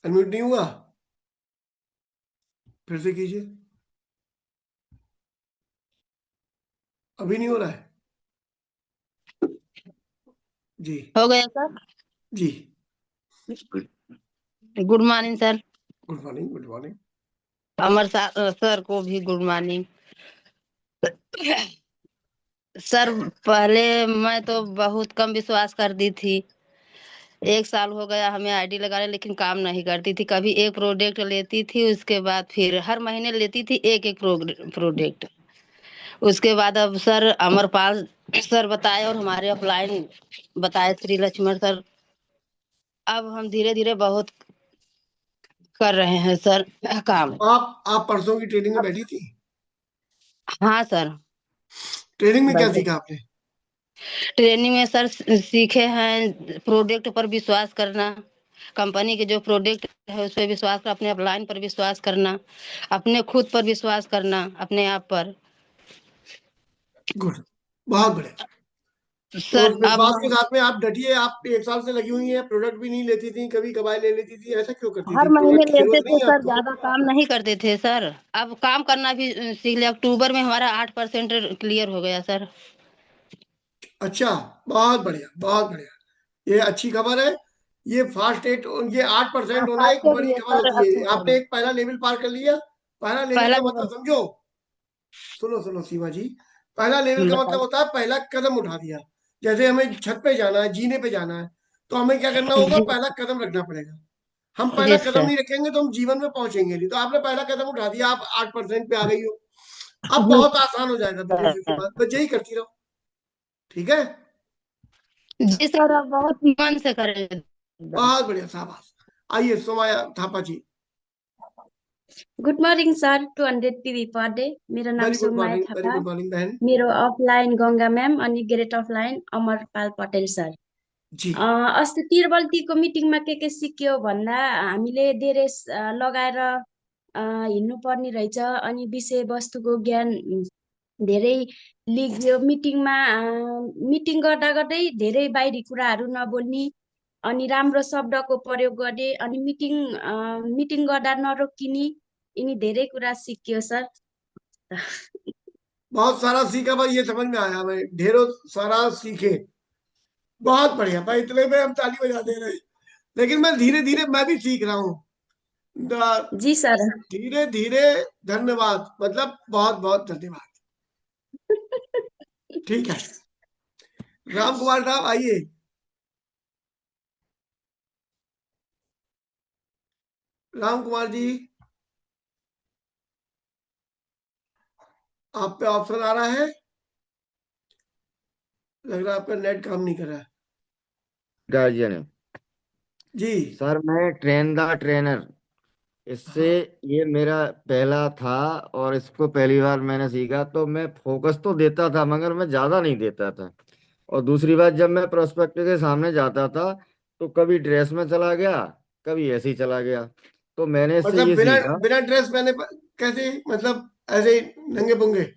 अनम्यूट नहीं हुआ, फिर से कीजिए। अभी नहीं हो रहा है जी। हो गया सर। जी, good morning sir. Good morning, good morning. Amar sir को भी गुड मॉर्निंग। सर पहले मैं तो बहुत कम विश्वास करती थी। 1 साल हो गया हमें आईडी लगाने, लेकिन काम नहीं करती थी। कभी एक प्रोडक्ट लेती थी, उसके बाद फिर हर महीने लेती थी एक एक प्रोडक्ट। उसके बाद अब सर अमरपाल सर बताए और हमारे अपलाइन बताए श्री लक्ष्मण सर। अब हम धीरे धीरे बहुत कर रहे हैं सर काम। आप परसों की ट्रेनिंग में बैठी थी? हाँ सर। ट्रेनिंग में क्या बैठे। सीखा आपने? ट्रेनिंग में सर सीखे हैं प्रोडक्ट पर विश्वास करना, कंपनी के जो प्रोडक्ट है उस पर विश्वास करना, अपने अपलाइन पर विश्वास करना, अपने खुद पर विश्वास करना, अपने आप पर। गुड, बहुत बढ़िया। तो सर उस अब विश्वास के हम साथ में आप डटी है, आप 1 साल से लगी हुई हैं, प्रोडक्ट भी नहीं लेती थी, कभी कभार ले लेती थी, ऐसा क्यों करती हर थी? महीने प्रोडक्ट की लेते जरूरत नहीं थे है सर, आपको? ज्यादा काम नहीं करते थे सर। अब काम करना भी सीख लिया। अक्टूबर में हमारा 8% क्लियर हो गया सर। अच्छा, बहुत बढ़िया, बहुत बढ़िया। ये अच्छी खबर है। ये फास्ट एट, ये 8% होना एक फास्ट बड़ी लिए खबर सर होती है। अक्टूबर आपने में एक पहला लेवल पार कर लिया। पहला लेवल पहला का लेवल। मतलब समझो, सुनो सुनो सीमा जी, पहला लेवल का मतलब बताइए। होता है पहला कदम उठा दिया। जैसे हमें छत पे जाना है, जीने पे जाना है, तो हमें क्या करना होगा? जी पहला कदम रखना पड़ेगा। हम पहला जी कदम सर। नहीं रखेंगे तो हम जीवन में पहुंचेंगे नहीं। तो आपने पहला कदम उठा दिया, आप 8% पे आ गई हो। अब जी बहुत आसान हो जाएगा बिजनेस के सर। बाद, बस यही करती रहो। ठीक है, जी सर, अब बहुत मन से करेंगे एकदम। बहुत बढ़िया, शाबाश। आइए Somaya Thapa ji. Good morning sir, 200 PV per day. मेरो नाम very good Somaya morning, very Thapa. Good morning बहन मेरो अफलाइन गङ्गा म्याम अनि great upline Amarpal Patel sir. जी। अस्ति तिरबल्तीको मिटिङमा के सिक्यो भन्दा हामीले धेरै लगाएर हिँड्नुपर्ने रहेछ। अनि विषयवस्तुको ज्ञान धेरै लिग्यो मिटिङमा। मिटिङ गर्दा गर्दै धेरै बाहिरी कुराहरू नबोल्ने अनि राम्रो शब्दको प्रयोग गर्ने अनि मिटिङ गर्दा नरोकिने, यिनी धेरै कुरा सिकियो सर। बहुत सारा सीखा भाई, ये समझ में आया, मैं ढेरों सारा सीखे। बहुत बढ़िया भाई, इतने में हम ताली बजा दे रहे हैं। लेकिन मैं धीरे धीरे मैं भी सीख रहा हूँ। जी सर। धीरे धीरे। धन्यवाद, मतलब बहुत बहुत धन्यवाद। ठीक है, राम कुमार साहब आइए। राम कुमार जी, आप पे ऑप्शन आ रहा है, लग रहा है आपका नेट काम नहीं कर रहा है। गार्जियन है जी। सर। मैं ट्रेन द ट्रेनर, इससे ये मेरा पहला था और इसको पहली बार मैंने सीखा, तो मैं फोकस तो देता था मगर मैं ज्यादा नहीं देता था। और दूसरी बात, जब मैं प्रोस्पेक्ट के सामने जाता था तो कभी ड्रेस में चला गया, कभी ऐसे ही चला गया। तो मैंने इससे मतलब ये बिना सीखा। बिना ड्रेस पहने कैसे, मतलब ऐसे ही नंगे पुंगे?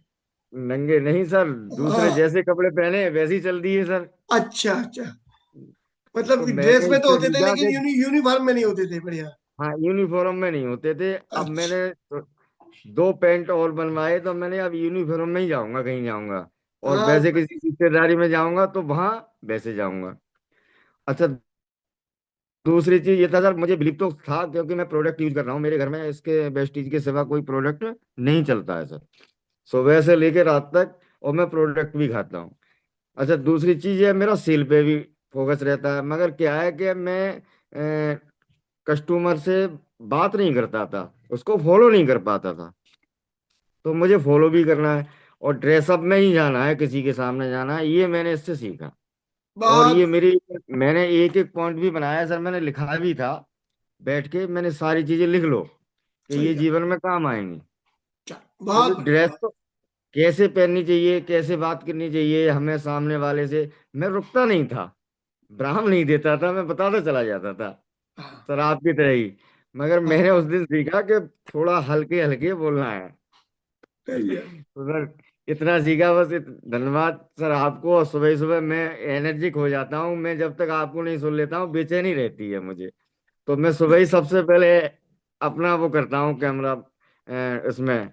नंगे नहीं सर, दूसरे हाँ। जैसे कपड़े पहने वैसे ही चल दिए सर। अच्छा अच्छा, मतलब तो कि ड्रेस मैंने में तो इससे होते थे सीखा लेकिन कि यूनिफॉर्म में नहीं होते थे। बढ़िया। हाँ, यूनिफॉर्म में नहीं होते थे। अब अच्छा। मैंने दो पैंट और बनवाए, तो मैंने अब यूनिफॉर्म में ही जाऊंगा, कहीं जाऊंगा। और हाँ। वैसे किसी रिश्तेदारी में जाऊंगा तो वहां वैसे जाऊंगा। अच्छा, दूसरी चीज ये था सर, मुझे बिलीव तो था क्योंकि मैं प्रोडक्ट यूज कर रहा हूँ, मेरे घर में इसके वेस्टीज के सिवा कोई प्रोडक्ट नहीं चलता है सर, सुबह से लेकर रात तक। और मैं प्रोडक्ट भी खाता हूँ। अच्छा, दूसरी चीज ये, मेरा सेल पे भी फोकस रहता है, मगर क्या है कि मैं कस्टमर से बात नहीं करता था, उसको फॉलो नहीं कर पाता था। तो मुझे फॉलो भी करना है और ड्रेसअप में ही जाना है, किसी के सामने जाना है, ये मैंने इससे सीखा। और ये बहुत। मेरी, मैंने एक एक पॉइंट भी बनाया सर, मैंने लिखा भी था बैठ के, मैंने सारी चीजें लिख लो कि सही ये है। जीवन में काम आएंगी। बहुत क्योंकि बढ़िया। ड्रेस बहुत। तो कैसे पहननी चाहिए, कैसे बात करनी चाहिए हमें सामने वाले से, मैं रुकता नहीं था, ब्राह्म नहीं देता था, मैं बताता चला जाता था सर, आपकी तरह ही। मगर मैंने हाँ, उस दिन सीखा कि थोड़ा हल्के हल्के बोलना है। सही है। तो सर इतना सीखा बस। धन्यवाद सर आपको। और सुबह सुबह मैं एनर्जिक हो जाता हूँ, मैं जब तक आपको नहीं सुन लेता हूँ बेचैनी रहती है मुझे। तो मैं सुबह ही सबसे पहले अपना वो करता हूँ कैमरा इसमें।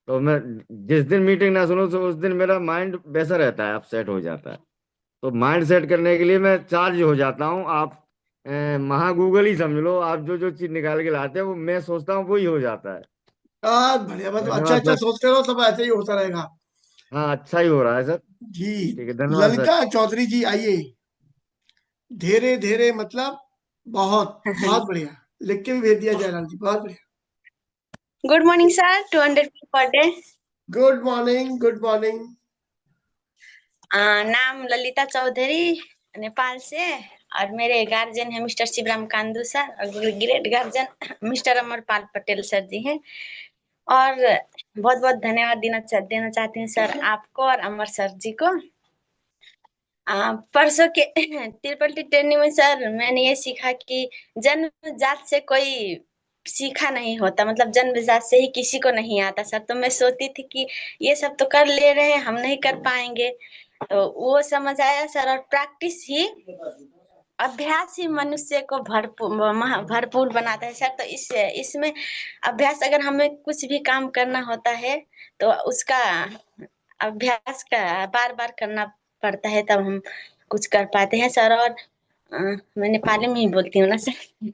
तो मैं जिस दिन मीटिंग ना सुनूं तो उस दिन मेरा माइंड वैसा रहता है, अपसेट हो जाता है। तो माइंड सेट करने के लिए मैं चार्ज हो जाता हूँ। आप महा गूगल ही समझ लो, आप जो जो चीज निकाल के लाते हैं वो मैं सोचता हूँ वही हो जाता है। बहुत बढ़िया, मतलब अच्छा धन्यवाद अच्छा सर। सोचते रहो, सब ऐसे ही होता रहेगा। हाँ, अच्छा ही हो रहा है सर। जी। ठीक है, धन्यवाद सर। ललिता चौधरी जी आइए। धीरे धीरे मतलब बहुत बहुत बढ़िया। लिख के भी भेज दिया जयलाल जी, बहुत बढ़िया। Good morning, sir. 200 per day. Good morning, good morning. नाम ललिता चौधरी, नेपाल से। और मेरे गार्जियन है मिस्टर शिवराम कांदू सर, और great guardian mister Amarpal Patel sir ji हैं। और बहुत बहुत धन्यवाद देना चाहती हूँ सर आपको और अमर सर जी को। परसों के ट्रिपल टी ट्रेनिंग में सर मैंने ये सीखा कि जन्म जात से कोई सीखा नहीं होता, मतलब जन्म जात से ही किसी को नहीं आता सर। तो मैं सोचती थी कि ये सब तो कर ले रहे हैं, हम नहीं कर पाएंगे। तो वो समझ आया सर। और प्रैक्टिस ही, अभ्यास ही मनुष्य को भरपूर बनाता है सर। तो इसमें अभ्यास, अगर हमें कुछ भी काम करना होता है तो उसका अभ्यास का बार बार करना पड़ता है, तब हम कुछ कर पाते हैं सर। और मैं नेपाली में ही बोलती हूँ ना सर।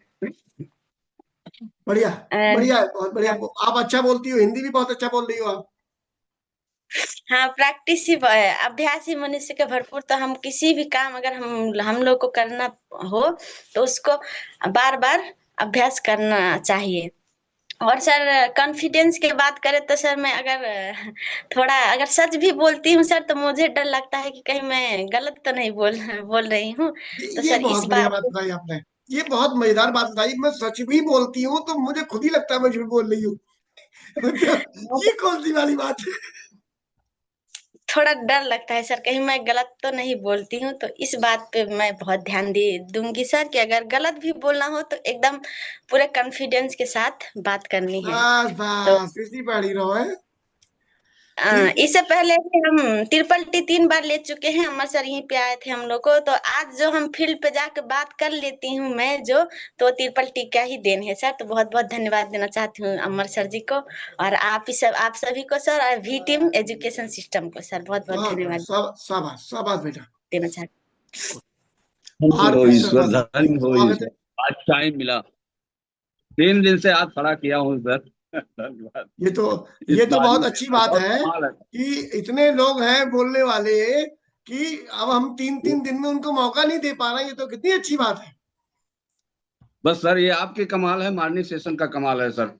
बढ़िया। बढ़िया है, बहुत बढ़िया। हाँ, आप अच्छा बोलती हो, हिंदी भी बहुत अच्छा बोल रही हो आप। हाँ, प्रैक्टिस ही अभ्यास ही मनुष्य के भरपूर। तो हम किसी भी काम अगर हम लोग को करना हो तो उसको बार बार अभ्यास करना चाहिए। और सर कॉन्फिडेंस की बात करें तो सर मैं अगर थोड़ा अगर सच भी बोलती हूँ सर, तो मुझे डर लगता है कि कहीं मैं गलत तो नहीं बोल रही हूँ। तो ये सर बहुत इस बढ़िया बात बात बताई आपने। ये बहुत मजेदार बात बताई। मैं सच भी बोलती हूँ तो मुझे खुद ही लगता है मैं झूठ बोल रही हूँ। मतलब ये कौन सी वाली बात है? थोड़ा डर लगता है सर, कहीं मैं गलत तो नहीं बोलती हूँ। तो इस बात पे मैं बहुत ध्यान दूंगी सर कि अगर गलत भी बोलना हो तो एकदम पूरे कॉन्फिडेंस के साथ बात करनी है। बस तो बस इसी पढ़ी रहो है। ठीक। इससे पहले भी हम ट्रिपल टी 3 बार ले चुके हैं। अमर सर यहीं पे आए थे हम लोग को। तो आज जो हम फील्ड पे जाकर बात कर लेती हूँ मैं जो, तो ट्रिपल टी का ही देन है सर। तो बहुत बहुत धन्यवाद देना चाहती हूँ अमर सर जी को, और आप सभी को सर, और वी टीम एजुकेशन सिस्टम को सर बहुत बहुत बहुत बढ़िया। धन्यवाद शाबाश शाबाश बेटा। देना चाहती धन्य हो आरपी ईश्वर, शर्मा साहब, धन्य हो स्वागत है। ईश्वर, आज टाइम मिला। 3 दिन से हाथ खड़ा किया हूँ सर। धन्यवाद। ये तो इस ये तो बहुत बारी में अच्छी तो बात बहुत है कमाल है। कि इतने लोग हैं बोलने वाले कि अब हम 3-3 दिन में उनको मौका नहीं दे पा रहे हैं। ये तो कितनी अच्छी बात है। बस सर ये आपके कमाल है, मॉर्निंग सेशन का कमाल है सर।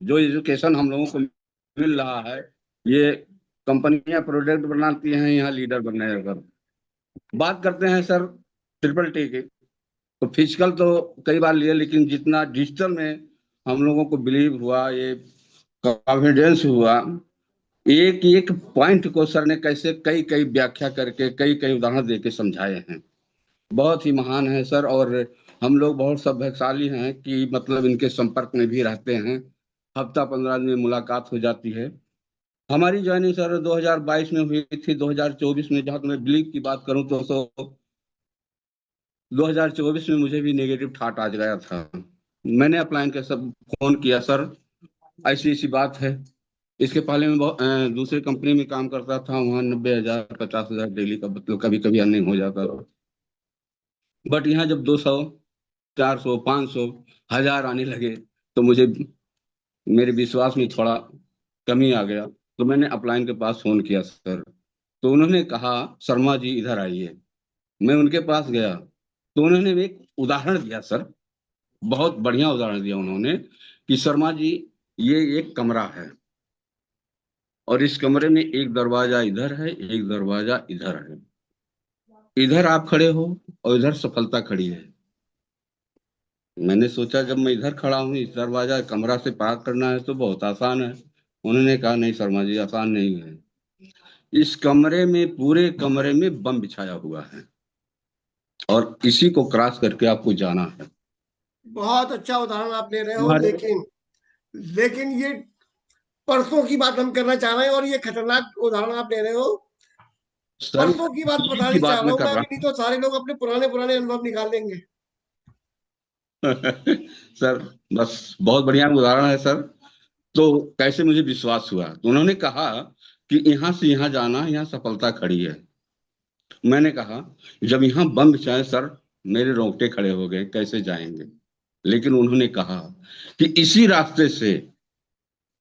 जो एजुकेशन हम लोगों को मिल रहा है, ये कंपनियां प्रोडक्ट बनाती हैं, यहाँ लीडर बनने हैं सर। बात करते हैं सर ट्रिपल टी की। तो फिजिकल तो कई बार लिए, लेकिन जितना डिजिटल में हम लोगों को बिलीव हुआ, ये कॉन्फिडेंस हुआ, एक एक पॉइंट को सर ने कैसे कई कई व्याख्या करके कई कई उदाहरण दे के समझाए हैं। बहुत ही महान है सर। और हम लोग बहुत सौभाग्यशाली हैं कि मतलब इनके संपर्क में भी रहते हैं। हफ्ता 15 दिन में मुलाकात हो जाती है। हमारी ज्वाइनिंग सर 2022 में हुई थी। 2024 में जहाँ मैं बिलीव की बात करूं तो 2024 में मुझे भी नेगेटिव ठाट आ गया था। मैंने अपलाइन के सब फोन किया, सर ऐसी ऐसी बात है। इसके पहले मैं दूसरे कंपनी में काम करता था, वहाँ 90,000 50,000 डेली का मतलब कभी कभी अर्निंग हो जाता था। बट यहाँ जब 200 400 500 1000 आने लगे तो मुझे मेरे विश्वास में थोड़ा कमी आ गया। तो मैंने अपलाइन के पास फोन किया सर, तो उन्होंने कहा शर्मा जी इधर आइए। मैं उनके पास गया तो उन्होंने एक उदाहरण दिया सर, बहुत बढ़िया उदाहरण दिया उन्होंने कि शर्मा जी ये एक कमरा है और इस कमरे में एक दरवाजा इधर है, एक दरवाजा इधर है। इधर आप खड़े हो और इधर सफलता खड़ी है। मैंने सोचा जब मैं इधर खड़ा हूँ, इस दरवाजा कमरा से पार करना है तो बहुत आसान है। उन्होंने कहा नहीं शर्मा जी आसान नहीं है, इस कमरे में पूरे कमरे में बम बिछाया हुआ है और इसी को क्रॉस करके आपको जाना है। बहुत अच्छा उदाहरण आप ले रहे हो, हमारे लेकिन ये परसों की बात हम करना चाह रहे हैं और ये खतरनाक उदाहरण आप ले रहे हो। सर परसों की बात बिलीव की बतानी चाह बात रहा मैं हूँ कर मैं रहा अभी, नहीं तो सारे लोग अपने पुराने पुराने अनुभव निकाल लेंगे। हूँ सर बस बहुत बढ़िया उदाहरण है सर। तो कैसे मुझे विश्वास हुआ, तो उन्होंने कहा कि यहाँ से यहाँ जाना, यहाँ सफलता खड़ी है। मैंने कहा जब यहाँ बम बिछाए सर, मेरे रोंगटे खड़े हो गए, कैसे जाएंगे। लेकिन उन्होंने कहा कि इसी रास्ते से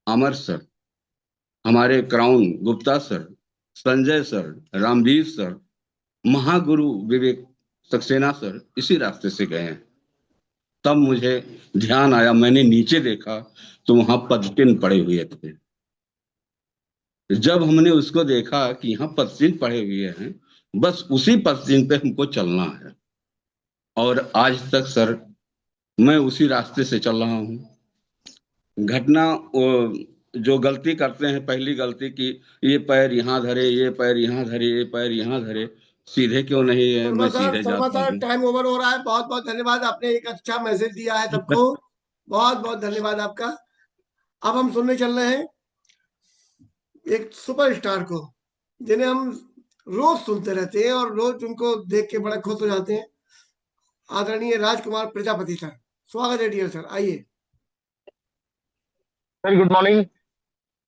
अमर सर, हमारे क्राउन Gupta sir, Sanjay sir, Ramveer sir, महागुरु विवेक सक्सेना सर इसी रास्ते से गए हैं। तब मुझे ध्यान आया, मैंने नीचे देखा तो वहां पदचिन्ह पड़े हुए थे। जब हमने उसको देखा कि यहाँ पदचिन्ह पड़े हुए हैं, बस उसी पदचिन्ह पे हमको चलना है। और आज तक सर मैं उसी रास्ते से चल रहा हूँ। घटना जो गलती करते हैं, पहली गलती की ये पैर यहाँ धरे, ये पैर यहाँ धरे, ये पैर यहाँ धरे, सीधे क्यों नहीं है, मैं सीधे शर्मा जाता सर हूँ। टाइम ओवर हो रहा है। बहुत बहुत धन्यवाद, आपने एक अच्छा मैसेज दिया है सबको। बहुत बहुत धन्यवाद आपका। अब हम सुनने चल रहे हैं एक सुपरस्टार को, जिन्हें हम रोज सुनते रहते हैं और रोज उनको देख के बड़ा खुश हो जाते हैं। आदरणीय राजकुमार प्रजापति सर, स्वागत है डियर सर, आइए। Sir good morning,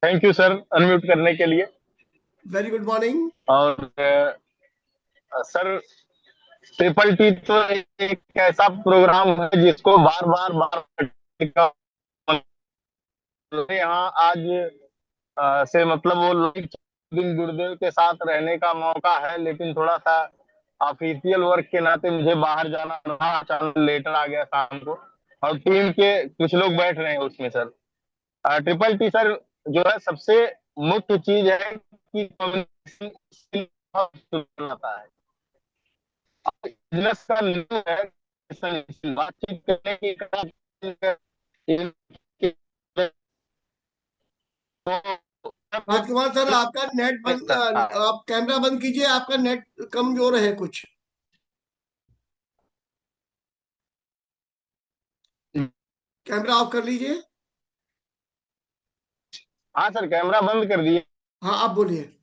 thank you sir unmute करने के लिए। Very good morning. और सर ट्रिपल टी तो एक ऐसा प्रोग्राम है जिसको बार बार बार यहाँ आज से मतलब वो दिन गुरुदेव के साथ रहने का मौका है, लेकिन थोड़ा सा ऑफिशियल वर्क के नाते मुझे बाहर जाना था, अचानक लेटर आ गया शाम को, और टीम के कुछ लोग बैठ रहे हैं उसमें सर। ट्रिपल टी सर जो है सबसे मुख्य चीज है कि कम्युनिकेशन आता है। बिजनेस का नियम है बातचीत करने की राजकुमार सर आपका नेट बंद, आप कैमरा बंद कीजिए, आपका नेट कमजोर है कुछ। कैमरा ऑफ कर लीजिए। हाँ सर कैमरा बंद कर दिए। हाँ आप बोलिए।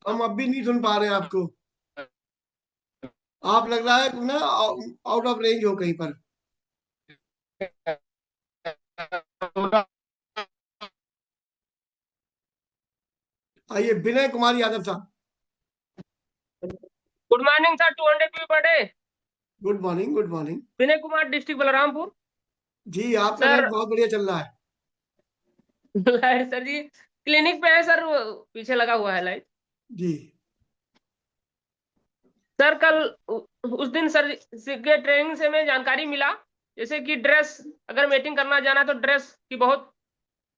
हम अब भी नहीं सुन पा रहे हैं आपको। आप लग रहा है ना आउट ऑफ रेंज हो कहीं पर। आइए विनय कुमार यादव साहब। Good morning sir, 200 P per day. Good morning, good morning. Vinay Kumar, district Balrampur. जी आपका सर नेट बहुत बढ़िया चल रहा है। लाइट सर जी क्लिनिक पे है सर, पीछे लगा हुआ है लाइट जी। सर। कल उस दिन सर के ट्रेनिंग से हमें जानकारी मिला, जैसे कि ड्रेस, अगर मीटिंग करना जाना तो ड्रेस की बहुत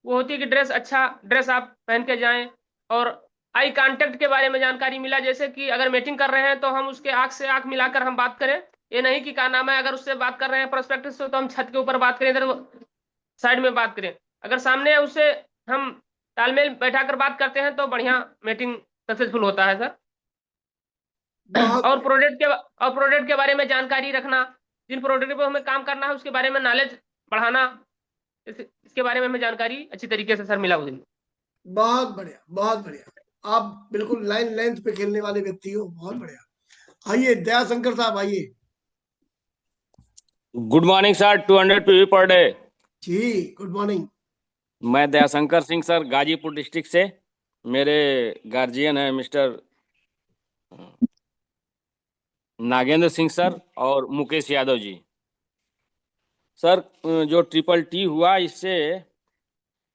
वो होती है कि ड्रेस अच्छा ड्रेस आप पहन के जाएं, और आई कांटेक्ट के बारे में जानकारी मिला, जैसे कि अगर मीटिंग कर रहे हैं तो हम उसके आंख से आंख मिलाकर हम बात करें। ये नहीं कि क्या नाम है, अगर उससे बात कर रहे हैं प्रोस्पेक्टिव से तो हम छत के ऊपर बात करें, इधर साइड में बात करें। अगर सामने उससे हम तालमेल बैठाकर बात करते हैं तो बढ़िया मीटिंग सक्सेसफुल होता है सर। और प्रोडक्ट के बारे में जानकारी रखना, जिन प्रोडक्ट पे हमें काम करना है उसके बारे में नॉलेज बढ़ाना, इसके बारे में हमें जानकारी अच्छी तरीके से सर मिला उस दिन। बहुत बढ़िया, बहुत बढ़िया। आप बिल्कुल लाइन लेंथ पे खेलने वाले व्यक्ति हो, बहुत बढ़िया। आइए दयाशंकर साहब, आइए। Good morning sir, 200 PV per day. जी गुड मॉर्निंग। मैं दयाशंकर सिंह सर, गाजीपुर डिस्ट्रिक्ट से। मेरे गार्जियन है मिस्टर नागेंद्र सिंह सर और मुकेश यादव जी। सर जो ट्रिपल टी हुआ, इससे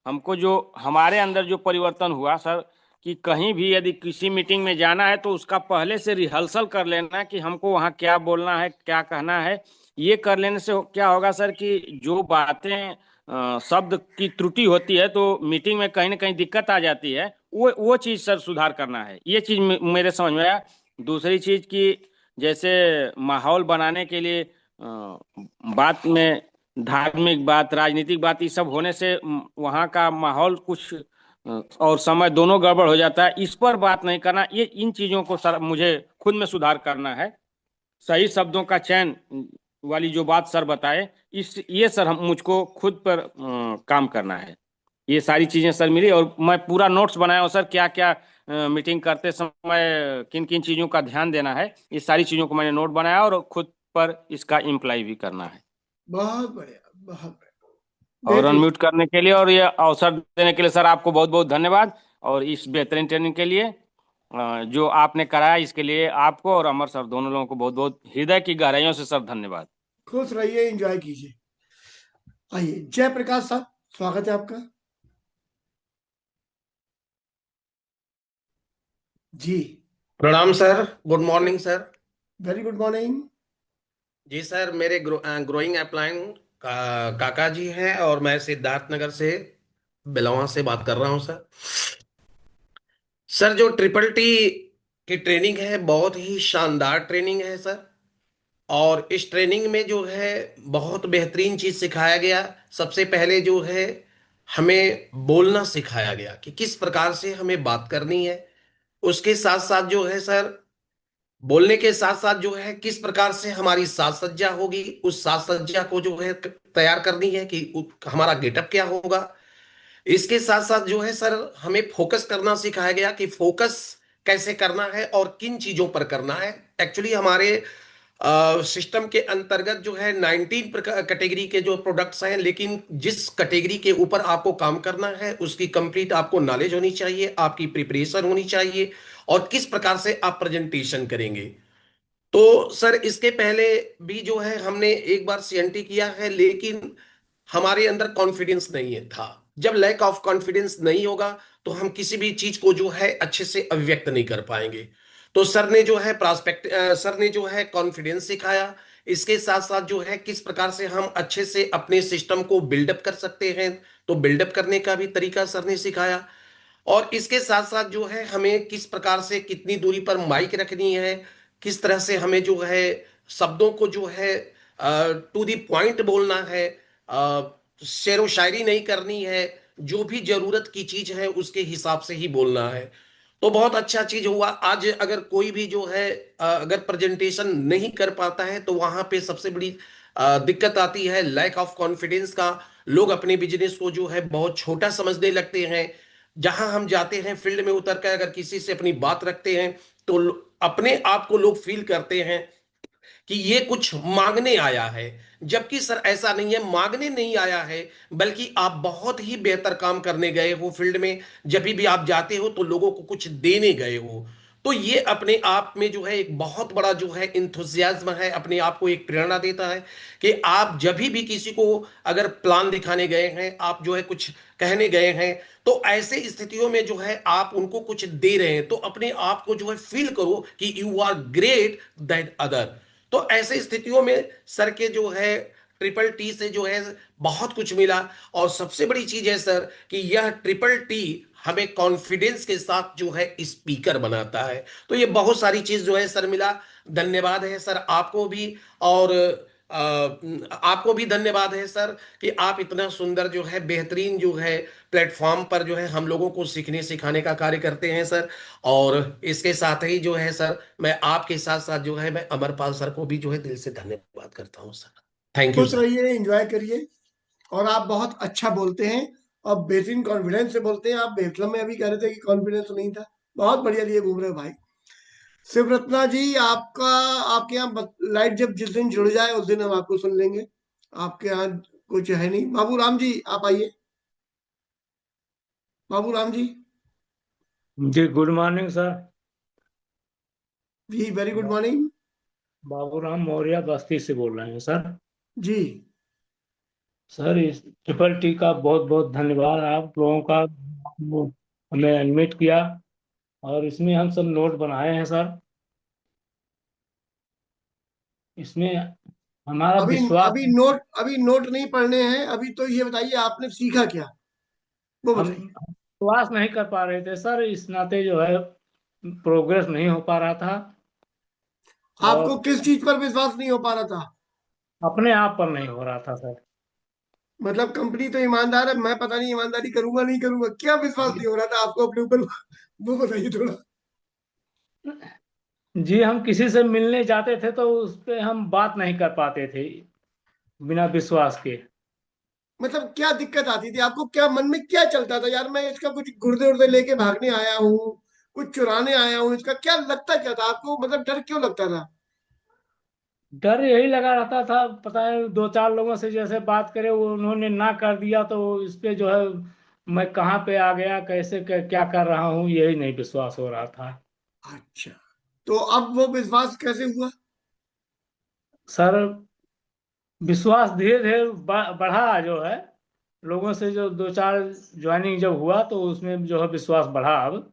हमको जो हमारे अंदर जो परिवर्तन हुआ सर, कि कहीं भी यदि किसी मीटिंग में जाना है तो उसका पहले से रिहर्सल कर लेना कि हमको वहाँ क्या बोलना है, क्या कहना है। ये कर लेने से क्या होगा सर कि जो बातें शब्द की त्रुटि होती है तो मीटिंग में कहीं ना कहीं दिक्कत आ जाती है, वो चीज़ सर सुधार करना है। ये चीज़ मेरे समझ में आया। दूसरी चीज़ की जैसे माहौल बनाने के लिए बात में धार्मिक बात, राजनीतिक बात, ये सब होने से वहाँ का माहौल कुछ और समय दोनों गड़बड़ हो जाता है। इस पर बात नहीं करना, ये इन चीज़ों को सर मुझे खुद में सुधार करना है। सही शब्दों का चयन वाली जो बात सर बताए, ये सर हम मुझको खुद पर काम करना है। ये सारी चीज़ें सर मिली और मैं पूरा नोट्स बनाया हूँ सर, क्या क्या मीटिंग करते समय किन किन चीज़ों का ध्यान देना है। ये सारी चीज़ों को मैंने नोट बनाया और खुद पर इसका इम्प्लाई भी करना है। बहुत बढ़िया, बहुत बढ़िया। और अनम्यूट करने के लिए और ये अवसर देने के लिए सर आपको बहुत बहुत धन्यवाद। और इस बेहतरीन ट्रेनिंग के लिए जो आपने कराया, इसके लिए आपको और अमर सर दोनों लोगों को बहुत बहुत हृदय की गहराइयों से सर धन्यवाद। खुश रहिए, एंजॉय कीजिए। आइए जयप्रकाश साहब, स्वागत है आपका। जी प्रणाम sir, good morning sir. Very good morning. जी सर, मेरे ग्रोइंग अपलाइन काका जी हैं और मैं सिद्धार्थ नगर से बिलवा से बात कर रहा हूं सर। सर जो ट्रिपल टी की ट्रेनिंग है बहुत ही शानदार ट्रेनिंग है सर। और इस ट्रेनिंग में जो है बहुत बेहतरीन चीज सिखाया गया। सबसे पहले जो है हमें बोलना सिखाया गया कि किस प्रकार से हमें बात करनी है। उसके साथ साथ जो है सर, बोलने के साथ साथ जो है किस प्रकार से हमारी साज सज्जा होगी, उस साज सज्जा को जो है तैयार करनी है कि हमारा गेटअप क्या होगा। इसके साथ साथ जो है सर हमें फोकस करना सिखाया गया कि फोकस कैसे करना है और किन चीजों पर करना है। एक्चुअली हमारे सिस्टम के अंतर्गत जो है 19 कैटेगरी के जो प्रोडक्ट्स हैं, लेकिन जिस कैटेगरी के ऊपर आपको काम करना है उसकी कंप्लीट आपको नॉलेज होनी चाहिए, आपकी प्रिपरेशन होनी चाहिए और किस प्रकार से आप प्रेजेंटेशन करेंगे। तो सर इसके पहले भी जो है हमने एक बार सीएनटी किया है, लेकिन हमारे अंदर कॉन्फिडेंस नहीं है था। जब लैक ऑफ कॉन्फिडेंस नहीं होगा तो हम किसी भी चीज को जो है अच्छे से अभिव्यक्त नहीं कर पाएंगे। तो सर ने जो है सर ने जो है कॉन्फिडेंस सिखाया। इसके साथ साथ जो है किस प्रकार से हम अच्छे से अपने सिस्टम को बिल्डअप कर सकते हैं, तो बिल्डअप करने का भी तरीका सर ने सिखाया। और इसके साथ साथ जो है हमें किस प्रकार से कितनी दूरी पर माइक रखनी है, किस तरह से हमें जो है शब्दों को जो है टू दी पॉइंट बोलना है, शेरो शायरी नहीं करनी है, जो भी जरूरत की चीज है उसके हिसाब से ही बोलना है। तो बहुत अच्छा चीज हुआ। आज अगर कोई भी जो है अगर प्रेजेंटेशन नहीं कर पाता है तो वहां पे सबसे बड़ी दिक्कत आती है लैक ऑफ कॉन्फिडेंस का। लोग अपने बिजनेस को जो है बहुत छोटा समझने लगते हैं। जहां हम जाते हैं फील्ड में उतर कर अगर किसी से अपनी बात रखते हैं तो अपने आप को लोग फील करते हैं कि ये कुछ मांगने आया है, जबकि सर ऐसा नहीं है, मांगने नहीं आया है, बल्कि आप बहुत ही बेहतर काम करने गए हो फील्ड में। जब भी आप जाते हो तो लोगों को कुछ देने गए हो। तो ये अपने आप में जो है एक बहुत बड़ा जो है इंथुजियाज्म है, अपने आप को एक प्रेरणा देता है कि आप जब भी किसी को अगर प्लान दिखाने गए हैं, आप जो है कुछ कहने गए हैं, तो ऐसे स्थितियों में जो है आप उनको कुछ दे रहे हैं तो अपने आप को जो है फील करो कि you are great that other. तो ऐसे स्थितियों में सर के जो है ट्रिपल टी से जो है बहुत कुछ मिला। और सबसे बड़ी चीज है सर कि यह ट्रिपल टी हमें कॉन्फिडेंस के साथ जो है स्पीकर बनाता है। तो ये बहुत सारी चीज जो है सर मिला। धन्यवाद है सर आपको भी। और आपको भी धन्यवाद है सर कि आप इतना सुंदर जो है बेहतरीन जो है प्लेटफॉर्म पर जो है हम लोगों को सीखने सिखाने का कार्य करते हैं सर। और इसके साथ ही जो है सर मैं आपके साथ साथ जो है मैं अमरपाल सर को भी जो है दिल से धन्यवाद करता हूँ सर। थैंक यू खुश सर। रहिए, एंजॉय करिए। और आप बहुत अच्छा बोलते हैं और बेहतरीन कॉन्फिडेंस से बोलते हैं। आप बेहतरम में अभी कह रहे थे कि कॉन्फिडेंस नहीं था, बहुत बढ़िया लिए घूम रहे हो भाई। शिवरत्ना जी, आपका आपके यहाँ लाइट जब जिस दिन जुड़ जाए उस दिन हम आपको सुन लेंगे। आपके यहाँ कुछ है नहीं। बाबू राम जी आप आइए। बाबू राम जी। जी गुड मॉर्निंग सर। जी very good morning. Baburam Maurya Basti से बोल रहे हैं सर। जी सर इस ट्रिपल टी का बहुत बहुत धन्यवाद आप लोगों का, वो हमें एडमिट किया और इसमें हम सब नोट बनाए हैं सर। इसमें हमारा अभी विश्वास, अभी नोट नहीं पढ़ने हैं। अभी तो ये बताइए आपने सीखा क्या, वो हम बताइए। विश्वास नहीं कर पा रहे थे सर, इस नाते जो है प्रोग्रेस नहीं हो पा रहा था आपको और किस चीज पर विश्वास नहीं हो पा रहा था? अपने आप पर नहीं हो रहा था सर। मतलब कंपनी तो ईमानदार है, मैं पता नहीं ईमानदारी करूंगा नहीं करूंगा, क्या विश्वास नहीं हो रहा था आपको अपने ऊपर, वो बताइए थोड़ा। जी हम किसी से मिलने जाते थे तो उस पे हम बात नहीं कर पाते थे बिना विश्वास के। मतलब क्या दिक्कत आती थी आपको, क्या मन में क्या चलता था, यार मैं इसका कुछ गुर्दे उर्दे लेके भागने आया हूँ, कुछ चुराने आया हूँ, इसका क्या लगता क्या था आपको, मतलब डर क्यों लगता था? डर यही लगा रहता था, पता है दो चार लोगों से जैसे बात करे वो उन्होंने ना कर दिया तो इस पे जो है मैं कहाँ पे आ गया, कैसे क्या कर रहा हूँ, यही नहीं विश्वास हो रहा था अच्छा, तो अब वो विश्वास कैसे हुआ? सर। विश्वास धीरे धीरे बढ़ा जो है, लोगों से जो दो चार ज्वाइनिंग जब हुआ तो उसमें जो है विश्वास बढ़ा अब।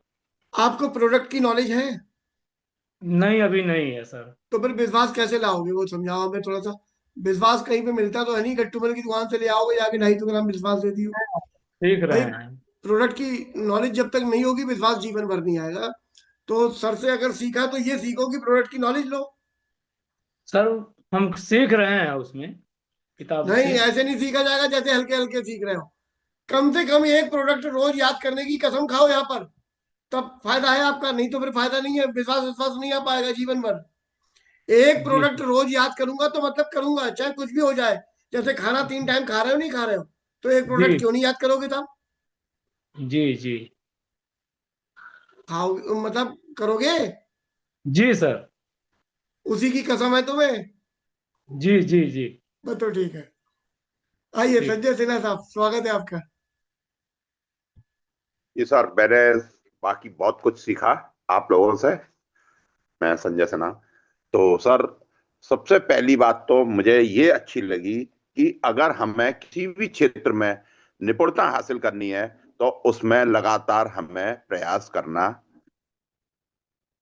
आपको प्रोडक्ट की नॉलेज है? नहीं अभी नहीं है सर। तो फिर विश्वास कैसे लाओगे, वो समझाओ हमें थोड़ा सा। विश्वास कहीं पे मिलता तो है नहीं, कस्टमर की दुकान से ले आओगे जाके 250 ग्राम विश्वास दे दियो सीख रहे भाई। हैं प्रोडक्ट की नॉलेज जब तक नहीं होगी विश्वास जीवन भर नहीं आएगा। तो सर से अगर सीखा तो ये सीखो कि प्रोडक्ट की नॉलेज लो। सर। हम सीख रहे हैं उसमें किताब नहीं, से। ऐसे नहीं सीखा जाएगा जैसे हल्के हल्के सीख रहे हो। कम से कम एक प्रोडक्ट रोज याद करने की कसम खाओ यहाँ पर, तब फायदा है आपका, नहीं तो फिर फायदा नहीं है। विश्वास विश्वास नहीं आ पाएगा जीवन भर। एक जी प्रोडक्ट रोज याद करूंगा तो मतलब करूंगा, चाहे कुछ भी हो जाए। जैसे खाना 3 टाइम खा रहे हो नहीं खा रहे हो, तो एक प्रोडक्ट जी क्यों नहीं याद करोगे तब? जी जी खाओ मतलब करोगे, जी सर। उसी की कसम है तुम्हें। जी जी जी। बस तो ठीक है। आइए ठीक। संजय सिन्हा साहब, स्वागत है आपका। जी सर, मैंने बाकी बहुत कुछ सीखा आप लोगों से। मैं संजय सिन्हा। तो सर, सबसे पहली बात तो मुझे ये अच्छी लगी कि अगर हमें किसी भी क्षेत्र में निपुणता हासिल करनी है तो उसमें लगातार हमें प्रयास करना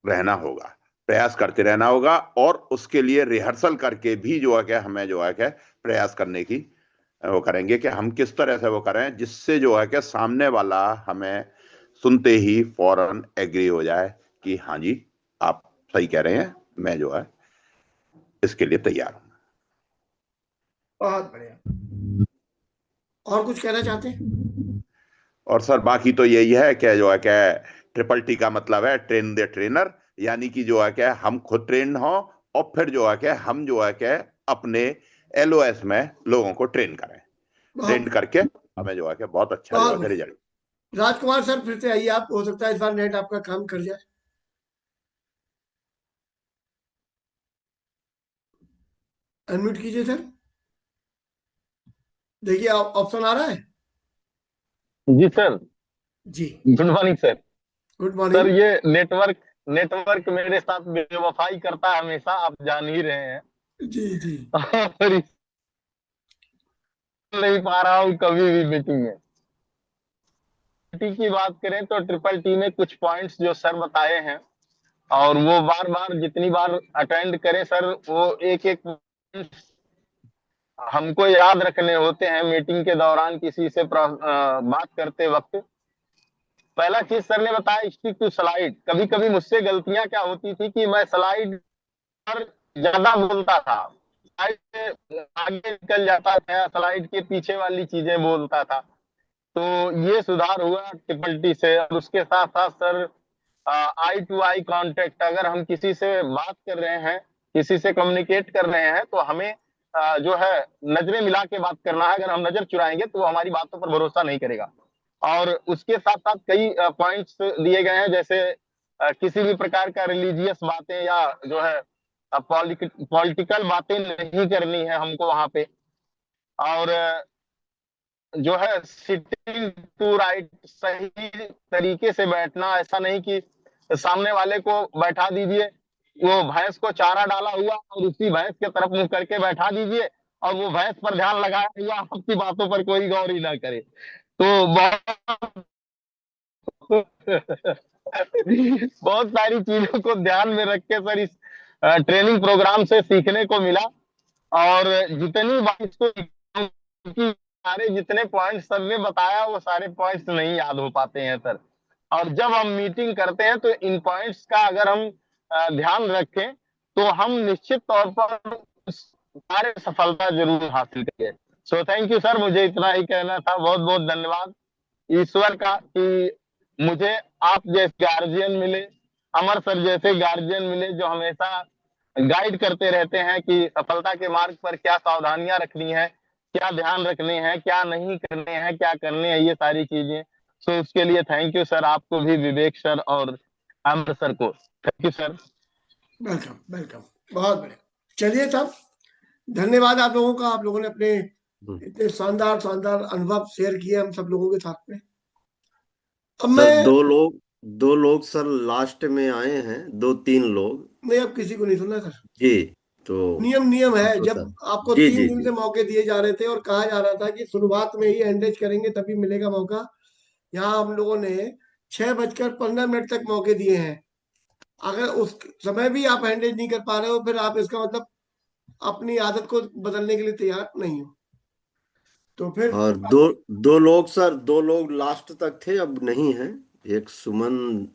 रहना होगा, प्रयास करते रहना होगा। और उसके लिए रिहर्सल करके भी जो है क्या हमें जो है क्या प्रयास करने की वो करेंगे कि हम किस तरह से वो करें जिससे जो है कि सामने वाला हमें सुनते ही फौरन एग्री हो जाए कि हाँ जी आप सही कह रहे हैं, मैं जो है इसके लिए तैयार हूं। बहुत बढ़िया। और कुछ कहना चाहते हैं? और सर बाकी तो यही है कि जो है कि ट्रिपल टी का मतलब है ट्रेन द ट्रेनर, यानी कि जो है कि हम खुद ट्रेन हो और फिर जो है कि हम जो है कि अपने LOS में लोगों को ट्रेन करें, ट्रेन बहुत करके हमें जो है कि बहुत अच्छा जो बहुत है कि बढ़िया। रिजल्ट। राजकुमार सर फिर से आइए आप, हो सकता है इस बार नेट आपका काम कर जाए। अनम्यूट कीजिए सर। देखिए ऑप्शन आ रहा है। जी सर। जी good morning sir. Good sir morning. ये नेटवर्क नेटवर्क मेरे साथ बेवफाई करता है हमेशा, आप जान ही रहे हैं। जी जी और नहीं पा रहा हूँ कभी भी मीटिंग में। टी की बात करें तो ट्रिपल टी में कुछ पॉइंट्स जो सर बताए हैं और वो बार बार जितनी बार अटेंड करें सर वो एक एक हमको याद रखने होते हैं मीटिंग के दौरान किसी से बात करते वक्त। पहला चीज सर ने बताया स्टिक टू स्लाइड। कभी कभी मुझसे गलतियां क्या होती थी कि मैं स्लाइड पर ज्यादा बोलता था, स्लाइड से आगे निकल जाता था, स्लाइड के पीछे वाली चीजें बोलता था। तो ये सुधार हुआ ट्रिपल टी से। और उसके साथ साथ sir eye to eye contact, अगर हम किसी से बात कर रहे हैं, किसी से कम्युनिकेट कर रहे हैं, तो हमें जो है नजरें मिला के बात करना है। अगर हम नजर चुराएंगे तो वो हमारी बातों पर भरोसा नहीं करेगा। और उसके साथ साथ कई पॉइंट्स दिए गए हैं, जैसे किसी भी प्रकार का रिलीजियस बातें या जो है पॉलिटिकल बातें नहीं करनी है हमको वहां पे। और जो है सिटिंग टू राइट, सही तरीके से बैठना। ऐसा नहीं कि सामने वाले को बैठा दीजिए, वो भैंस को चारा डाला हुआ और उसी भैंस के तरफ मुंह करके बैठा दीजिए और वो भैंस पर ध्यान लगाया हुआ, आपकी बातों पर कोई गौर ही ना करे। तो बहुत बहुत सारी चीजों को ध्यान में रख के सर इस ट्रेनिंग प्रोग्राम से सीखने को मिला। और जितनी बात इसको सारे जितने पॉइंट्स सर ने बताया वो सारे पॉइंट्स नहीं याद हो पाते हैं सर। और जब हम मीटिंग करते हैं तो इन पॉइंट्स का अगर हम ध्यान रखें तो हम निश्चित तौर पर सारे सफलता जरूर हासिल करेंगे। सो थैंक यू सर, मुझे इतना ही कहना था। बहुत बहुत धन्यवाद ईश्वर का कि मुझे आप जैसे गार्जियन मिले, अमर सर जैसे गार्जियन मिले, जो हमेशा गाइड करते रहते हैं कि सफलता के मार्ग पर क्या सावधानियां रखनी है, क्या ध्यान रखने हैं, क्या नहीं करने हैं, क्या करने हैं, ये सारी चीजें। सो उसके लिए थैंक यू सर, आपको भी, विवेक सर और अमर सर को thank you sir. Welcome welcome, बहुत बढ़िया। चलिए साहब, धन्यवाद आप लोगों का। आप लोगों ने अपने इतने शानदार शानदार अनुभव शेयर किए हम सब लोगों के साथ में। अब सर मैं दो लोग सर लास्ट में आए हैं, 2-3 लोग। नहीं, अब किसी को नहीं सुनना सर। जी, तो नियम है। तो जब सर आपको जी 3 जी दिन जी से मौके दिए जा रहे थे और कहा जा रहा था कि शुरुआत में ही एंगेज करेंगे तभी मिलेगा मौका, यहाँ हम लोगों ने 6:15 तक मौके दिए हैं। अगर उस समय भी आप हैंडेज नहीं कर पा रहे हो, फिर आप इसका मतलब अपनी आदत को बदलने के लिए तैयार नहीं हो। तो फिर और दो लोग सर, 2 लोग लास्ट तक थे, अब नहीं है। एक सुमन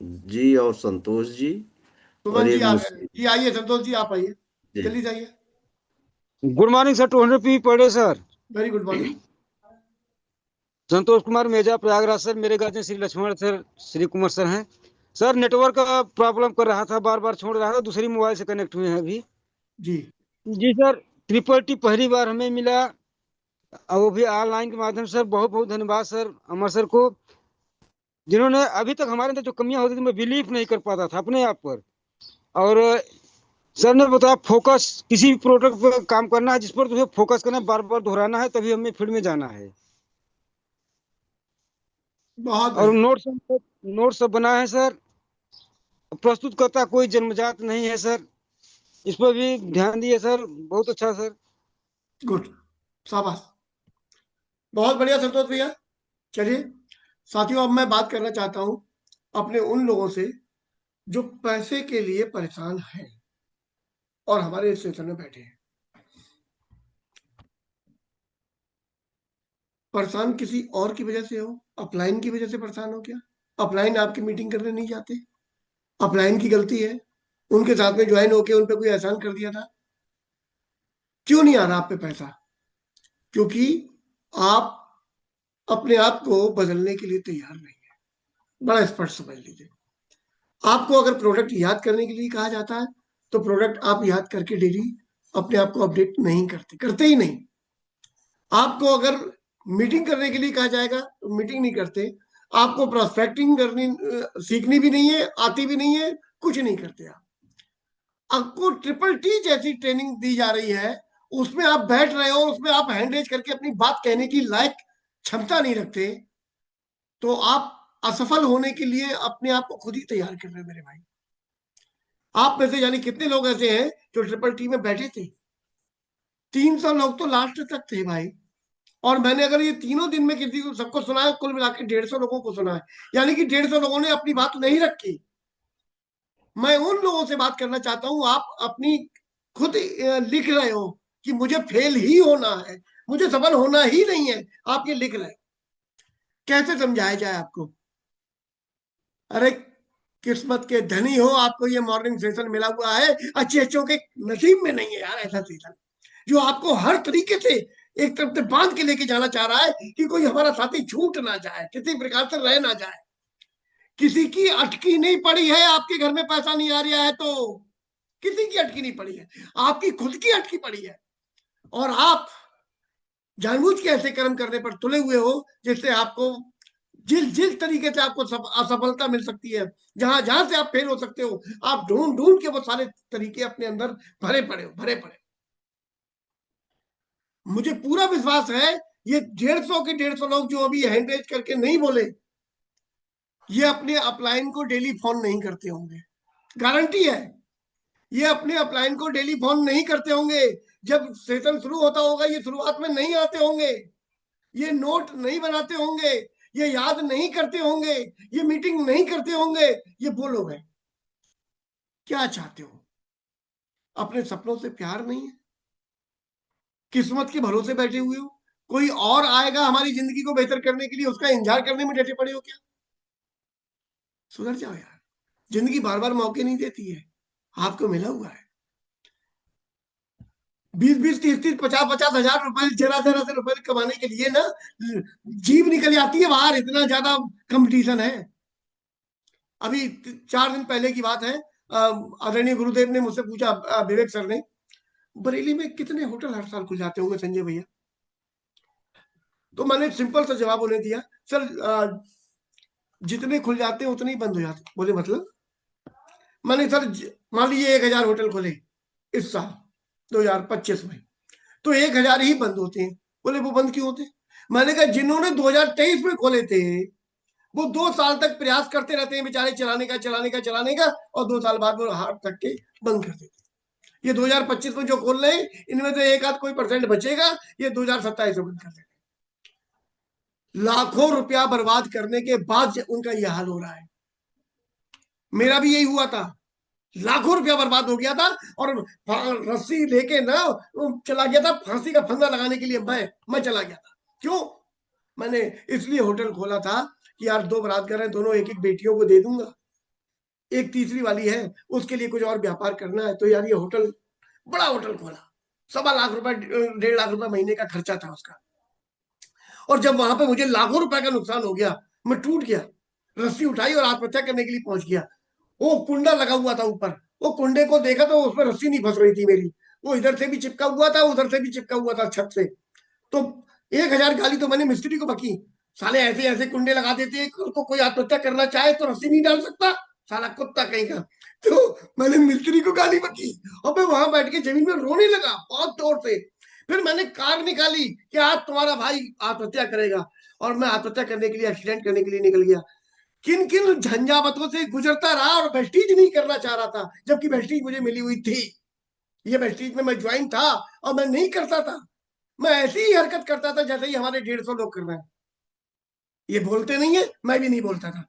जी और संतोष जी, और सुमन जी एक आ गए मुस्लिम। जी। आइए संतोष जी, आप आइए, जी जल्दी से आइए। Good morning sir, 200 P per day sir. Very good morning. Santosh Kumar Meja, Prayagraj sir. मेरे guardian Shri Laxman sir, Shri Kumar sir हैं सर। नेटवर्क का प्रॉब्लम कर रहा था, बार बार छोड़ रहा था, दूसरी मोबाइल से कनेक्ट हुए हैं अभी। जी जी सर, ट्रिपल टी पहली बार हमें मिला, और वो भी ऑनलाइन के माध्यम से। सर बहुत बहुत धन्यवाद सर अमर सर को, जिन्होंने अभी तक हमारे अंदर जो कमियां होती थी, मैं बिलीव नहीं कर पाता था अपने आप पर। और सर ने बताया फोकस, किसी भी प्रोडक्ट पर काम करना है जिस पर तुम्हें फोकस करना है, बार बार दोहराना है, तभी हमें फील्ड में जाना है। बहुत और नोट्स सब बना है सर। प्रस्तुत करता कोई जन्मजात नहीं है सर, इस पर भी ध्यान दिए सर। बहुत अच्छा सर। गुड, शाबाश, बहुत बढ़िया संतोष भैया। चलिए साथियों, अब मैं बात करना चाहता हूं अपने उन लोगों से जो पैसे के लिए परेशान हैं और हमारे स्टेशन में बैठे हैं। परेशान किसी और की वजह से हो, अपलाइन की वजह से परेशान हो क्या? अपलाइन आपकी मीटिंग करने नहीं जाते, अपलाइन की गलती है, उनके साथ में ज्वाइन होके उन पे कोई एहसान कर दिया था। क्यों नहीं आ रहा आप पे पैसा? क्योंकि आप अपने आप को बदलने के लिए तैयार नहीं है। बड़ा स्पष्ट समझ लीजिए। आपको अगर प्रोडक्ट याद करने के लिए कहा जाता है तो प्रोडक्ट आप याद करके डेली अपने आप को अपडेट नहीं करते ही नहीं। आपको अगर मीटिंग करने के लिए कहा जाएगा तो मीटिंग नहीं करते। आपको प्रोस्पेक्टिंग करनी सीखनी भी नहीं है, आती भी नहीं है, कुछ नहीं करते आप। आपको ट्रिपल टी जैसी ट्रेनिंग दी जा रही है, उसमें आप बैठ रहे हो, उसमें आप हैंडरेज करके अपनी बात कहने की लायक क्षमता नहीं रखते, तो आप असफल होने के लिए अपने आप को खुद ही तैयार कर रहे हैं मेरे भाई। आप में से यानी कितने लोग ऐसे हैं जो ट्रिपल टी में बैठे थे? 300 लोग तो लास्ट तक थे भाई। और मैंने अगर ये तीनों दिन में किसी को सबको सुना है, कुल मिलाकर 150 लोगों को सुना है, यानी कि 150 लोगों ने अपनी बात नहीं रखी। मैं उन लोगों से बात करना चाहता हूं, आप अपनी खुद लिख रहे हो, कि मुझे फेल ही होना है, मुझे सफल होना ही नहीं है, आप ये लिख रहे, कैसे समझाया जाए आपको? अरे किस्मत के धनी हो, आपको ये मॉर्निंग सेशन मिला हुआ है, अच्छे अच्छों के नसीब में नहीं है यार ऐसा सेशन जो आपको हर तरीके से एक तरफ से बांध के लेके जाना चाह रहा है कि कोई हमारा साथी छूट ना जाए, किसी प्रकार से रह ना जाए। किसी की अटकी नहीं पड़ी है, आपके घर में पैसा नहीं आ रहा है तो किसी की अटकी नहीं पड़ी है, आपकी खुद की अटकी पड़ी है। और आप जानबूझ के ऐसे कर्म करने पर तुले हुए हो जिससे आपको जिस तरीके से आपको असफलता मिल सकती है, जहां जहां से आप फेल हो सकते हो, आप ढूंढ ढूंढ के वो सारे तरीके अपने अंदर भरे पड़े। मुझे पूरा विश्वास है ये 150 लोग जो अभी हैंड रेज करके नहीं बोले, ये अपने अपलाइन को डेली फोन नहीं करते होंगे, गारंटी है। ये अपने अपलाइन को डेली फोन नहीं करते होंगे, जब सेशन शुरू होता होगा ये शुरुआत में नहीं आते होंगे, ये नोट नहीं बनाते होंगे, ये याद नहीं करते होंगे, ये मीटिंग नहीं करते होंगे। ये वो लोग हैं। क्या चाहते हो? अपने सपनों से प्यार नहीं है? किस्मत के भरोसे बैठे हुए हो? कोई और आएगा हमारी जिंदगी को बेहतर करने के लिए, उसका इंतजार करने में डटे पड़े हो क्या? सुधर जाओ यार, जिंदगी बार बार मौके नहीं देती है, आपको मिला हुआ है 20-20, 30-30, 50-50 हजार रुपए जरा से रुपए कमाने के लिए ना जीभ निकल जाती है बाहर, इतना ज्यादा कंपटीशन है। अभी 4 दिन पहले की बात है, आदरणीय गुरुदेव ने मुझसे पूछा, विवेक सर ने, बरेली में कितने होटल हर साल खुल जाते होंगे संजय भैया? तो मैंने सिंपल सा जवाब उन्हें दिया, सर जितने खुल जाते हैं उतने ही बंद हो जाते। बोले मतलब? मैंने सर मान लीजिए 1000 होटल खुले इस साल 2025 में, तो 1000 ही बंद होते हैं। बोले वो बंद क्यों होते? मैंने कहा जिन्होंने 2023 में खोले थे वो 2 साल तक प्रयास करते रहते हैं बेचारे, चलाने का, और 2 साल बाद वो हाथ तक के बंद कर देते। ये 2025 में जो खोल रहे हैं इनमें से एक आध कोई % बचेगा, ये 2027 में बंद कर देते। लाखों रुपया बर्बाद करने के बाद उनका यह हाल हो रहा है। मेरा भी यही हुआ था, लाखों रुपया बर्बाद हो गया था और रस्सी लेके ना चला गया था, फांसी का फंदा लगाने के लिए मैं चला गया था। क्यों? मैंने इसलिए होटल खोला था कि यार 2 बरातगर हैं, दोनों एक बेटियों को दे दूंगा, एक तीसरी वाली है, उसके लिए कुछ और व्यापार करना है। तो यार ये होटल, बड़ा होटल खोला, 1.25 लाख रुपए 1.5 लाख रुपए महीने का खर्चा था उसका। और जब वहां पे मुझे लाखों रुपए का नुकसान हो गया, मैं टूट गया, रस्सी उठाई और आत्महत्या करने के लिए पहुंच गया। वो कुंडा लगा हुआ था ऊपर, वो कुंडे को देखा तो उसमें रस्सी नहीं फंस रही थी मेरी, वो इधर से भी चिपका हुआ था, उधर से भी चिपका हुआ था छत से। तो 1000 गाली तो मैंने मिस्त्री को बकी, साले ऐसे ऐसे कुंडे लगा देते हैं, उसको कोई आत्महत्या करना चाहे तो रस्सी नहीं डाल सकता, साला कुत्ता कहीं का। तो मैंने मिस्त्री को गाली बकी और मैं वहां बैठ के जमीन में रोने लगा बहुत जोर से। फिर मैंने कार निकाली कि आज तुम्हारा भाई आत्महत्या करेगा, और मैं आत्महत्या करने के लिए, एक्सीडेंट करने के लिए निकल गया। किन किन झंझावतों से गुजरता रहा और वेस्टीज नहीं करना चाह रहा था, जबकि वेस्टीज मुझे मिली हुई थी। ये वेस्टीज में मैं ज्वाइन था और मैं नहीं करता था, मैं ऐसी ही हरकत करता था जैसे ही हमारे 150 लोग कर रहे हैं। ये बोलते नहीं है, मैं भी नहीं बोलता था।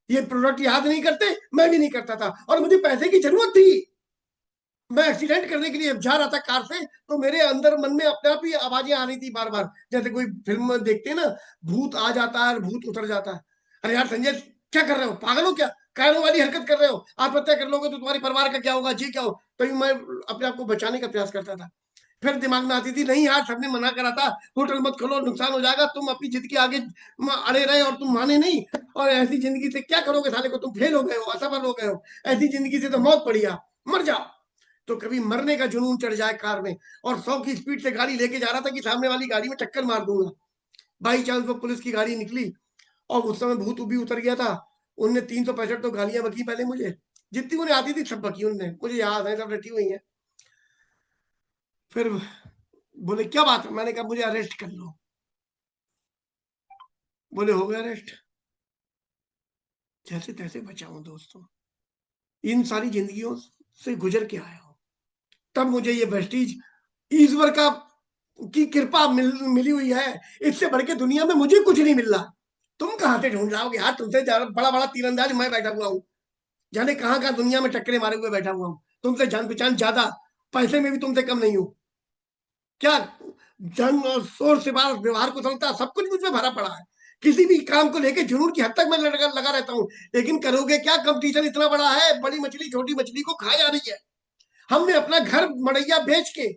ये प्रोडक्ट याद नहीं करते, मैं भी नहीं करता था। और मुझे पैसे की जरूरत थी, मैं एक्सीडेंट करने के लिए जा रहा था कार से, तो मेरे अंदर मन में अपने आप ही आवाजें आ रही थी बार बार, जैसे कोई फिल्म में देखते हैं ना, भूत आ जाता है और भूत उतर जाता है। अरे यार संजय क्या कर रहे हो, पागल हो क्या, कायरों वाली हरकत कर रहे हो, आत्महत्या कर लोगे तो तुम्हारे परिवार का क्या होगा, जी क्या हो। तो मैं अपने आप को बचाने का प्रयास करता था। फिर दिमाग में आती थी, नहीं यार सबने मना करा था, होटल मत खोलो, नुकसान हो जाएगा, तुम अपनी जिद के आगे अड़े रहे और तुम माने नहीं, और ऐसी जिंदगी से क्या करोगे साले को, तुम फेल हो गए हो, असफल हो गए हो, ऐसी जिंदगी से तो मौत पड़ी है, मर जाओ। तो कभी मरने का जुनून चढ़ जाए कार में, और 100 की स्पीड से गाड़ी लेके जा रहा था कि सामने वाली गाड़ी में टक्कर मार दूंगा। बाई चांस वो पुलिस की गाड़ी निकली और उस समय भूत भी उतर गया था। उनने 365 तो गालियां बकी पहले मुझे, जितनी उन्हें आती थी सब बकी उनने, मुझे याद है, सब रटी हुई है। फिर बोले क्या बात है, मैंने कहा मुझे अरेस्ट कर लो। बोले हो गया अरेस्ट, जैसे तैसे बचाऊं दोस्तों, इन सारी जिंदगियों से गुजर के आया हूं, तब मुझे ये वेस्टीज ईश्वर का की कृपा मिली हुई है। इससे बढ़ के दुनिया में मुझे कुछ नहीं मिल रहा। तुम कहां से ढूंढ लाओगे यार, तुमसे बड़ा बड़ा तीरंदाज मैं बैठा हुआ हूँ, जाने कहां कहां दुनिया में टक्करे मारे हुए बैठा हुआ हूँ, तुमसे जान पहचान ज्यादा, पैसे में भी तुमसे कम नहीं हूं। क्या जंग और शोर से बाहर व्यवहार कुशलता सब कुछ मुझ में भरा पड़ा है। किसी भी काम को लेके जुनून की हद तक मैं लगा रहता हूँ। लेकिन करोगे क्या, कंपटीशन इतना बड़ा है, बड़ी मछली छोटी मछली को खा जा रही है। हमने अपना घर मड़ैया बेच के,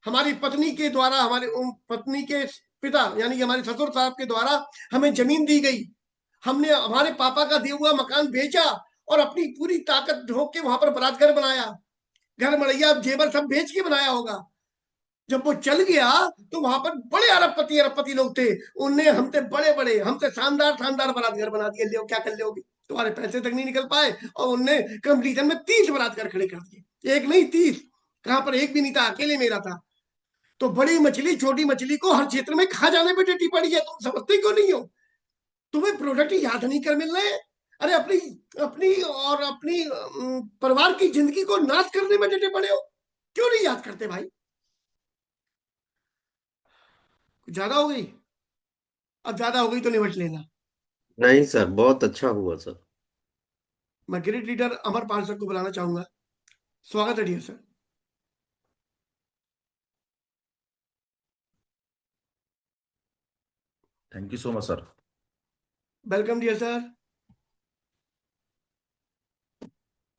हमारी पत्नी के द्वारा, हमारे पत्नी के पिता यानी कि हमारे ससुर साहब के द्वारा हमें जमीन दी गई। हमने हमारे पापा का दिया हुआ मकान बेचा और अपनी पूरी ताकत झोंक के वहां पर बरातघर बनाया। घर मड़ैया जेवर सब बेच के बनाया होगा। जब वो चल गया तो वहां पर बड़े अरबपति लोग थे। उनने हमसे बड़े बड़े, हमसे शानदार शानदार बरातघर बना दिए। ले क्या कर लोगे, तुम्हारे पैसे तक नहीं निकल पाए और उनने कंपटीशन में 30 बरातघर खड़े कर दिए। एक नहीं 30, कहां पर एक भी नहीं था, अकेले मेरा था। तो बड़ी मछली छोटी मछली को हर क्षेत्र में खा जाने पे डटी पड़ी है। तुम समझते क्यों नहीं हो? तुम्हें प्रोडक्ट याद नहीं कर मिल रहे? अरे अपनी अपनी और अपनी परिवार की जिंदगी को नाश करने में डटे पड़े हो। क्यों नहीं याद करते भाई? ज्यादा हो गई, अब ज्यादा हो गई तो निपट लेना। नहीं सर, बहुत अच्छा हुआ सर। मैं great leader Amar Pal sir को बुलाना चाहूंगा। स्वागत है dear sir. Thank you so much sir. Welcome dear sir.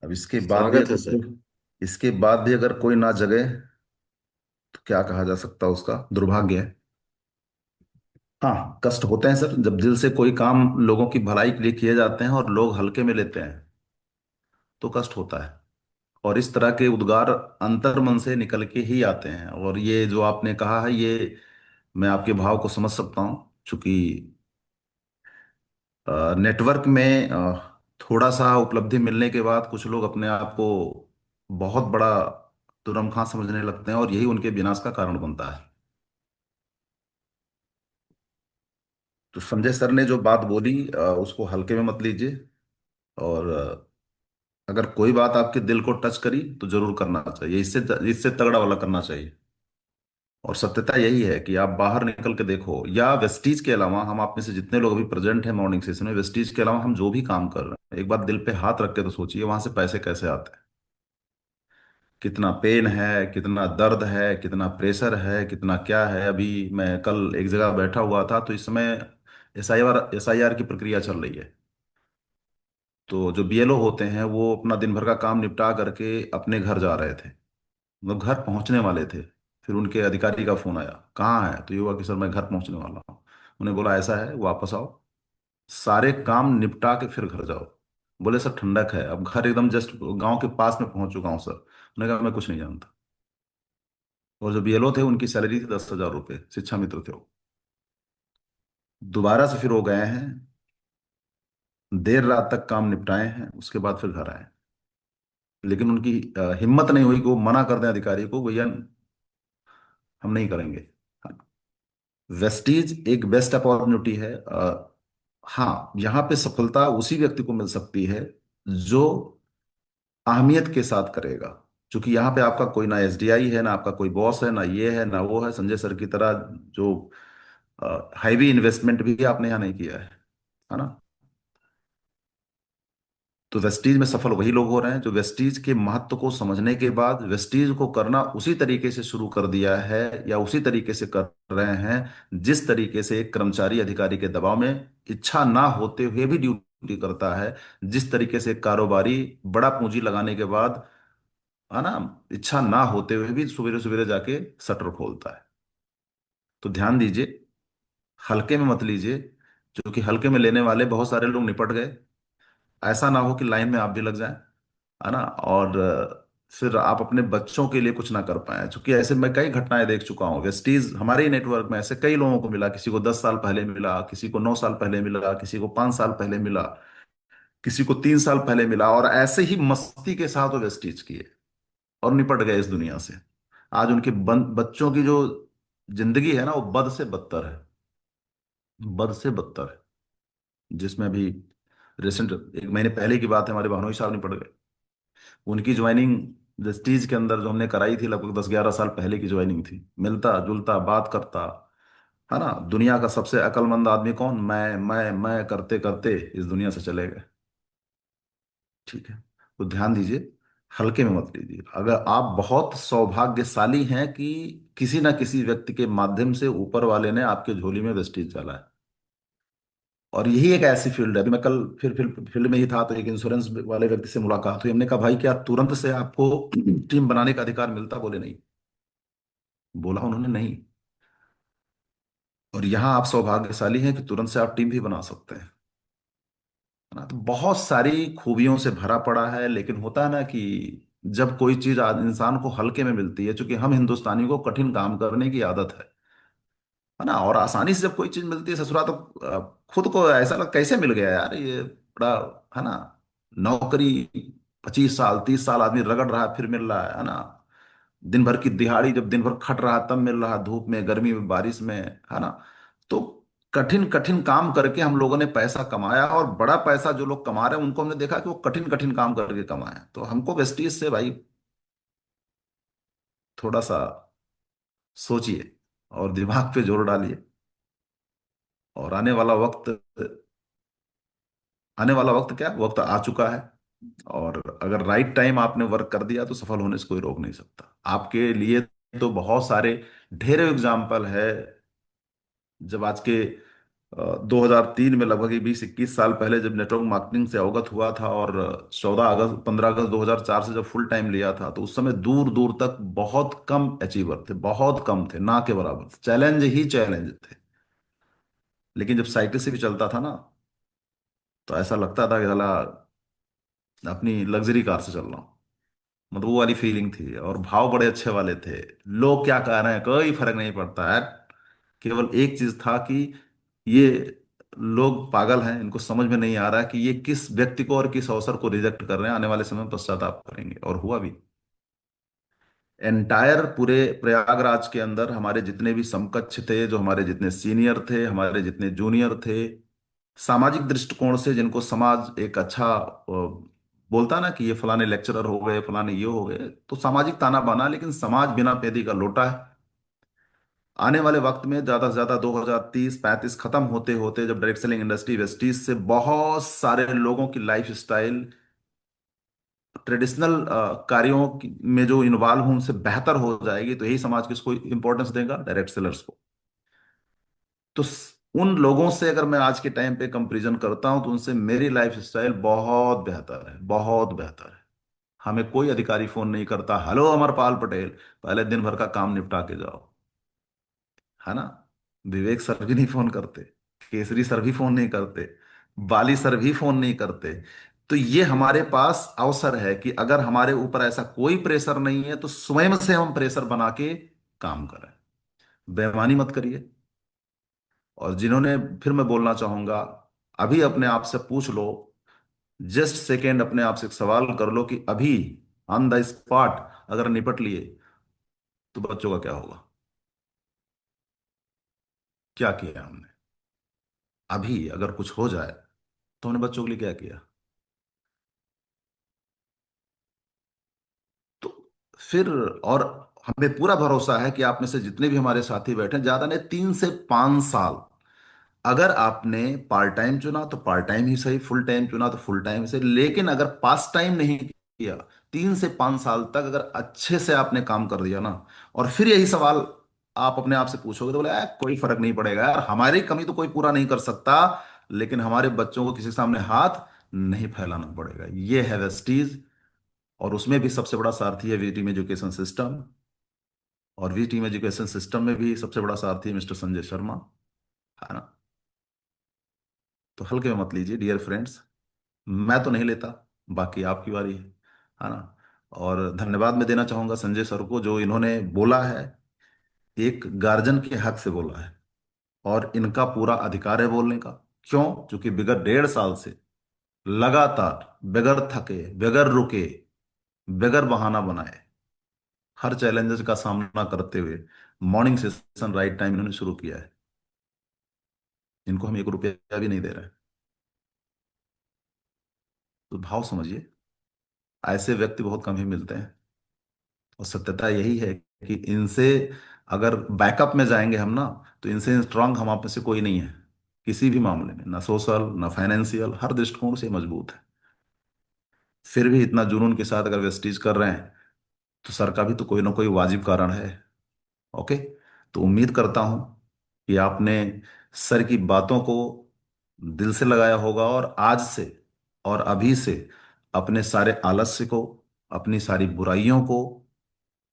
अब इसके बाद भी अगर कोई ना जगे तो क्या कहा जा सकता है, उसका दुर्भाग्य है। हाँ, कष्ट होते हैं सर, जब दिल से कोई काम लोगों की भलाई के लिए किए जाते हैं और लोग हल्के में लेते हैं तो कष्ट होता है। और इस तरह के उद्गार अंतर मन से निकल के ही आते हैं। और ये जो आपने कहा है, ये मैं आपके भाव को समझ सकता हूँ। चूंकि नेटवर्क में थोड़ा सा उपलब्धि मिलने के बाद कुछ लोग अपने आप को बहुत बड़ा तुरम खां समझने लगते हैं और यही उनके विनाश का कारण बनता है। तो संजय सर ने जो बात बोली उसको हल्के में मत लीजिए। और अगर कोई बात आपके दिल को टच करी तो जरूर करना चाहिए, इससे इससे तगड़ा वाला करना चाहिए। और सत्यता यही है कि आप बाहर निकल के देखो, या वेस्टीज के अलावा, हम आप में से जितने लोग अभी प्रेजेंट हैं मॉर्निंग सेशन में, वेस्टीज के अलावा हम जो भी काम कर रहे हैं, एक बार दिल पे हाथ रख के तो सोचिए वहां से पैसे कैसे आते हैं। कितना पेन है, कितना दर्द है, कितना प्रेशर है, कितना क्या है। अभी मैं कल एक जगह बैठा हुआ था तो इस समय एसआईआर की प्रक्रिया चल रही है। तो जो बीएलओ होते हैं वो अपना दिन भर का काम निपटा करके अपने घर जा रहे थे, मतलब घर पहुंचने वाले थे। फिर उनके अधिकारी का फोन आया, कहाँ है? तो ये हुआ कि सर मैं घर पहुंचने वाला हूँ। उन्हें बोला ऐसा है, वापस आओ, सारे काम निपटा के फिर घर जाओ। बोले सर ठंडक है, अब घर एकदम जस्ट गांव के पास में पहुंच चुका हूँ सर। उन्होंने कहा मैं कुछ नहीं जानता। और जो बीएलओ थे उनकी सैलरी थी 10,000 रुपये, शिक्षा मित्र थे वो। दोबारा से फिर वो गए हैं, देर रात तक काम निपटाए हैं, उसके बाद फिर घर आए। लेकिन उनकी हिम्मत नहीं हुई कि वो मना कर दें अधिकारी को, भैया हम नहीं करेंगे। वेस्टीज एक बेस्ट अपॉर्चुनिटी है। हाँ, यहाँ पे सफलता उसी व्यक्ति को मिल सकती है जो अहमियत के साथ करेगा। क्योंकि यहाँ पे आपका कोई ना एसडीआई है, ना आपका कोई बॉस है, ना ये है ना वो है। संजय सर की तरह जो हैवी इन्वेस्टमेंट भी आपने यहाँ नहीं किया है ना। तो वेस्टीज में सफल वही लोग हो रहे हैं जो वेस्टीज के महत्व को समझने के बाद वेस्टीज को करना उसी तरीके से शुरू कर दिया है, या उसी तरीके से कर रहे हैं जिस तरीके से एक कर्मचारी अधिकारी के दबाव में इच्छा ना होते हुए भी ड्यूटी करता है। जिस तरीके से एक कारोबारी बड़ा पूंजी लगाने के बाद, है ना, इच्छा ना होते हुए भी सवेरे सवेरे जाके शटर खोलता है। तो ध्यान दीजिए, हल्के में मत लीजिए, क्योंकि हल्के में लेने वाले बहुत सारे लोग निपट गए। ऐसा ना हो कि लाइन में आप भी लग जाएं, है ना, और फिर आप अपने बच्चों के लिए कुछ ना कर पाए। क्योंकि ऐसे मैं कई घटनाएं देख चुका हूँ वेस्टीज, हमारे ही नेटवर्क में ऐसे कई लोगों को मिला। किसी को 10 साल पहले मिला, किसी को 9 साल पहले मिला, किसी को 5 साल पहले मिला, किसी को 3 साल पहले मिला, और ऐसे ही मस्ती के साथ वो वेस्टीज किए और निपट गए इस दुनिया से। आज उनके बच्चों की जो जिंदगी है ना, वो बद से बदतर है, बद से बदतर है। जिसमें अभी रिसेंट 1 महीने पहले की बात है, हमारे भानोई साहब निपट गए। उनकी ज्वाइनिंग जस्टिस के अंदर जो हमने कराई थी, लगभग 10-11 साल पहले की ज्वाइनिंग थी। मिलता जुलता बात करता, है ना, दुनिया का सबसे अक्लमंद आदमी कौन? मैं करते करते इस दुनिया से चले गए। ठीक है, तो ध्यान दीजिए, हल्के में मत लीजिए। अगर आप बहुत सौभाग्यशाली हैं कि किसी ना किसी व्यक्ति के माध्यम से ऊपर वाले ने आपके झोली में वेस्टीज डाला है, और यही एक ऐसी फील्ड है। अभी मैं कल फिर फील्ड में ही था, तो एक इंश्योरेंस वाले व्यक्ति से मुलाकात हुई। हमने कहा भाई क्या तुरंत से आपको टीम बनाने का अधिकार मिलता? बोले नहीं। बोला उन्होंने नहीं। और यहाँ आप सौभाग्यशाली हैं कि तुरंत से आप टीम भी बना सकते हैं, है ना। तो बहुत सारी खूबियों से भरा पड़ा है, लेकिन होता है ना कि जब कोई चीज इंसान को हल्के में मिलती है, क्योंकि हम हिंदुस्तानी को कठिन काम करने की आदत है ना, और आसानी से जब कोई चीज मिलती है ससुरा, तो खुद को ऐसा लग कैसे मिल गया यार ये बड़ा, है ना। नौकरी 25 साल 30 साल आदमी रगड़ रहा है, फिर मिल रहा है ना। दिन भर की दिहाड़ी जब दिन भर खट रहा तब मिल रहा, धूप में गर्मी में बारिश में, है ना। तो कठिन कठिन काम करके हम लोगों ने पैसा कमाया, और बड़ा पैसा जो लोग कमा रहे हैं उनको हमने देखा कि वो कठिन कठिन काम करके कमाए। तो हमको वेस्टीज से भाई थोड़ा सा सोचिए और दिमाग पे जोर डालिए, और आने वाला वक्त क्या, वक्त आ चुका है। और अगर राइट टाइम आपने वर्क कर दिया तो सफल होने से कोई रोक नहीं सकता आपके लिए। तो बहुत सारे ढेर एग्जाम्पल है। जब आज के 2003 में, लगभग 20-21 साल पहले, जब नेटवर्क मार्केटिंग से अवगत हुआ था, और 15 अगस्त 2004 से जब फुल टाइम लिया था, तो उस समय दूर दूर तक बहुत कम अचीवर थे, बहुत कम थे, ना के बराबर, चैलेंज ही चैलेंज थे। लेकिन जब साइकिल से भी चलता था ना, तो ऐसा लगता था कि साला अपनी लग्जरी कार से चल रहा हूँ। मतलब वो वाली फीलिंग थी, और भाव बड़े अच्छे वाले थे। लोग क्या कह रहे हैं कोई फर्क नहीं पड़ता है। केवल एक चीज था कि ये लोग पागल हैं, इनको समझ में नहीं आ रहा है कि ये किस व्यक्ति को और किस अवसर को रिजेक्ट कर रहे हैं, आने वाले समय में पश्चाताप करेंगे। और हुआ भी। एंटायर पूरे प्रयागराज के अंदर हमारे जितने भी समकक्ष थे, जो हमारे जितने सीनियर थे, हमारे जितने जूनियर थे, सामाजिक दृष्टिकोण से जिनको समाज एक अच्छा बोलता ना कि ये फलाने लेक्चरर हो गए, फलाने ये हो गए, तो सामाजिक ताना बाना, लेकिन समाज बिना पैदी का लोटा है। आने वाले वक्त में ज्यादा से ज्यादा 2030-35 खत्म होते होते, जब डायरेक्ट सेलिंग इंडस्ट्री वेस्टीज से बहुत सारे लोगों की लाइफ स्टाइल ट्रेडिशनल में जो इन्वॉल्व हो उनसे बेहतर हो जाएगी, तो यही समाज किसको इंपॉर्टेंस देगा? डायरेक्ट सेलर्स को। तो उन लोगों से अगर मैं आज के टाइम पे कंपैरिजन करता हूं, तो उनसे मेरी लाइफ स्टाइल बहुत बेहतर है, बहुत बेहतर है। हमें कोई अधिकारी फोन नहीं करता, हेलो अमरपाल पटेल, पहले दिन भर का काम निपटा के जाओ, है ना। विवेक सर भी नहीं फोन करते, केसरी सर भी फोन नहीं करते, बाली सर भी फोन नहीं करते। तो ये हमारे पास अवसर है कि अगर हमारे ऊपर ऐसा कोई प्रेशर नहीं है, तो स्वयं से हम प्रेशर बना के काम करें। बेईमानी मत करिए। और जिन्होंने, फिर मैं बोलना चाहूंगा, अभी अपने आप से पूछ लो, जस्ट सेकेंड अपने आप से एक सवाल कर लो कि अभी ऑन द स्पॉट अगर निपट लिए तो बच्चों का क्या होगा? क्या किया हमने? अभी अगर कुछ हो जाए तो हमने बच्चों के लिए क्या किया? तो फिर, और हमें पूरा भरोसा है कि आप में से जितने भी हमारे साथी बैठे हैं, ज्यादा नहीं 3 से 5 साल, अगर आपने पार्ट टाइम चुना तो पार्ट टाइम ही सही, फुल टाइम चुना तो फुल टाइम से, लेकिन अगर पास टाइम नहीं किया, 3 से 5 साल तक अगर अच्छे से आपने काम कर दिया ना, और फिर यही सवाल आप अपने आप से पूछोगे, तो बोले कोई फर्क नहीं पड़ेगा यार, हमारी कमी तो कोई पूरा नहीं कर सकता, लेकिन हमारे बच्चों को किसी के सामने हाथ नहीं फैलाना पड़ेगा। ये है वेस्टीज। और उसमें भी सबसे बड़ा सारथी है वी टीम एजुकेशन सिस्टम, और वी टीम एजुकेशन सिस्टम में भी सबसे बड़ा सारथी है मिस्टर संजय शर्मा, है ना। तो हल्के में मत लीजिए डियर फ्रेंड्स। मैं तो नहीं लेता, बाकी आपकी बारी है ना। और धन्यवाद मैं देना चाहूंगा संजय सर को, जो इन्होंने बोला है एक गार्जियन के हक से बोला है, और इनका पूरा अधिकार है बोलने का। क्यों? क्योंकि बिगड़ 1.5 साल से लगातार, बगैर थके, बगैर रुके, बगैर बहाना बनाए, हर चैलेंजेस का सामना करते हुए मॉर्निंग सेशन राइट टाइम इन्होंने शुरू किया है। इनको हम 1 रुपया भी नहीं दे रहे हैं। तो भाव समझिए, ऐसे व्यक्ति बहुत कम ही मिलते हैं। और सत्यता यही है कि इनसे अगर बैकअप में जाएंगे हम ना, तो इनसे स्ट्रांग हम आप में से कोई नहीं है किसी भी मामले में, ना सोशल ना फाइनेंशियल, हर दृष्टिकोण से मजबूत है। फिर भी इतना जुनून के साथ अगर वेस्टीज कर रहे हैं तो सर का भी तो कोई ना कोई वाजिब कारण है। ओके। तो उम्मीद करता हूं कि आपने सर की बातों को दिल से लगाया होगा और आज से और अभी से अपने सारे आलस्य को, अपनी सारी बुराइयों को,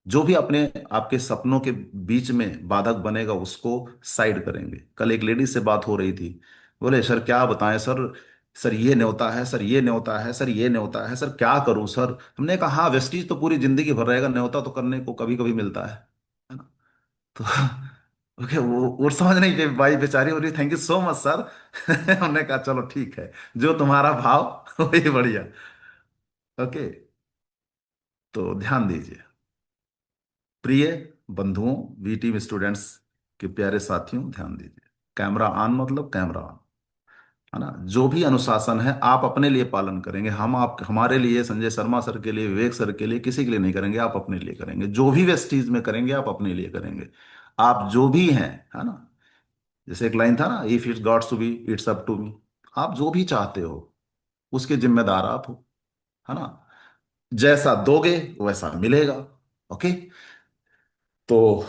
जो भी अपने आपके सपनों के बीच में बाधक बनेगा उसको साइड करेंगे। कल एक लेडी से बात हो रही थी, बोले सर क्या बताएं सर, सर ये न्योता है, सर ये न्योता है, सर ये न्योता है, सर क्या करूं सर। हमने कहा हाँ वेस्टीज तो पूरी जिंदगी भर रहेगा, न्योता तो करने को कभी कभी मिलता है ना। तो ओके, वो समझ नहीं कि भाई बेचारी हो रही, thank you so much sir. हमने कहा चलो ठीक है, जो तुम्हारा भाव वही बढ़िया। ओके। तो ध्यान दीजिए प्रिय बंधुओं, वी टीम स्टूडेंट्स के प्यारे साथियों, ध्यान दीजिए। कैमरा ऑन मतलब कैमरा ऑन, है ना। जो भी अनुशासन है आप अपने लिए पालन करेंगे, हम आप हमारे लिए, संजय शर्मा सर के लिए, विवेक सर के लिए, किसी के लिए नहीं करेंगे, आप अपने लिए करेंगे। जो भी वेस्टीज में करेंगे आप अपने लिए करेंगे। आप जो भी हैं, है ना, जैसे एक लाइन था ना, if it's gods to be it's up to me. आप जो भी चाहते हो उसके जिम्मेदार आप हो, है ना। जैसा दोगे वैसा मिलेगा। ओके। तो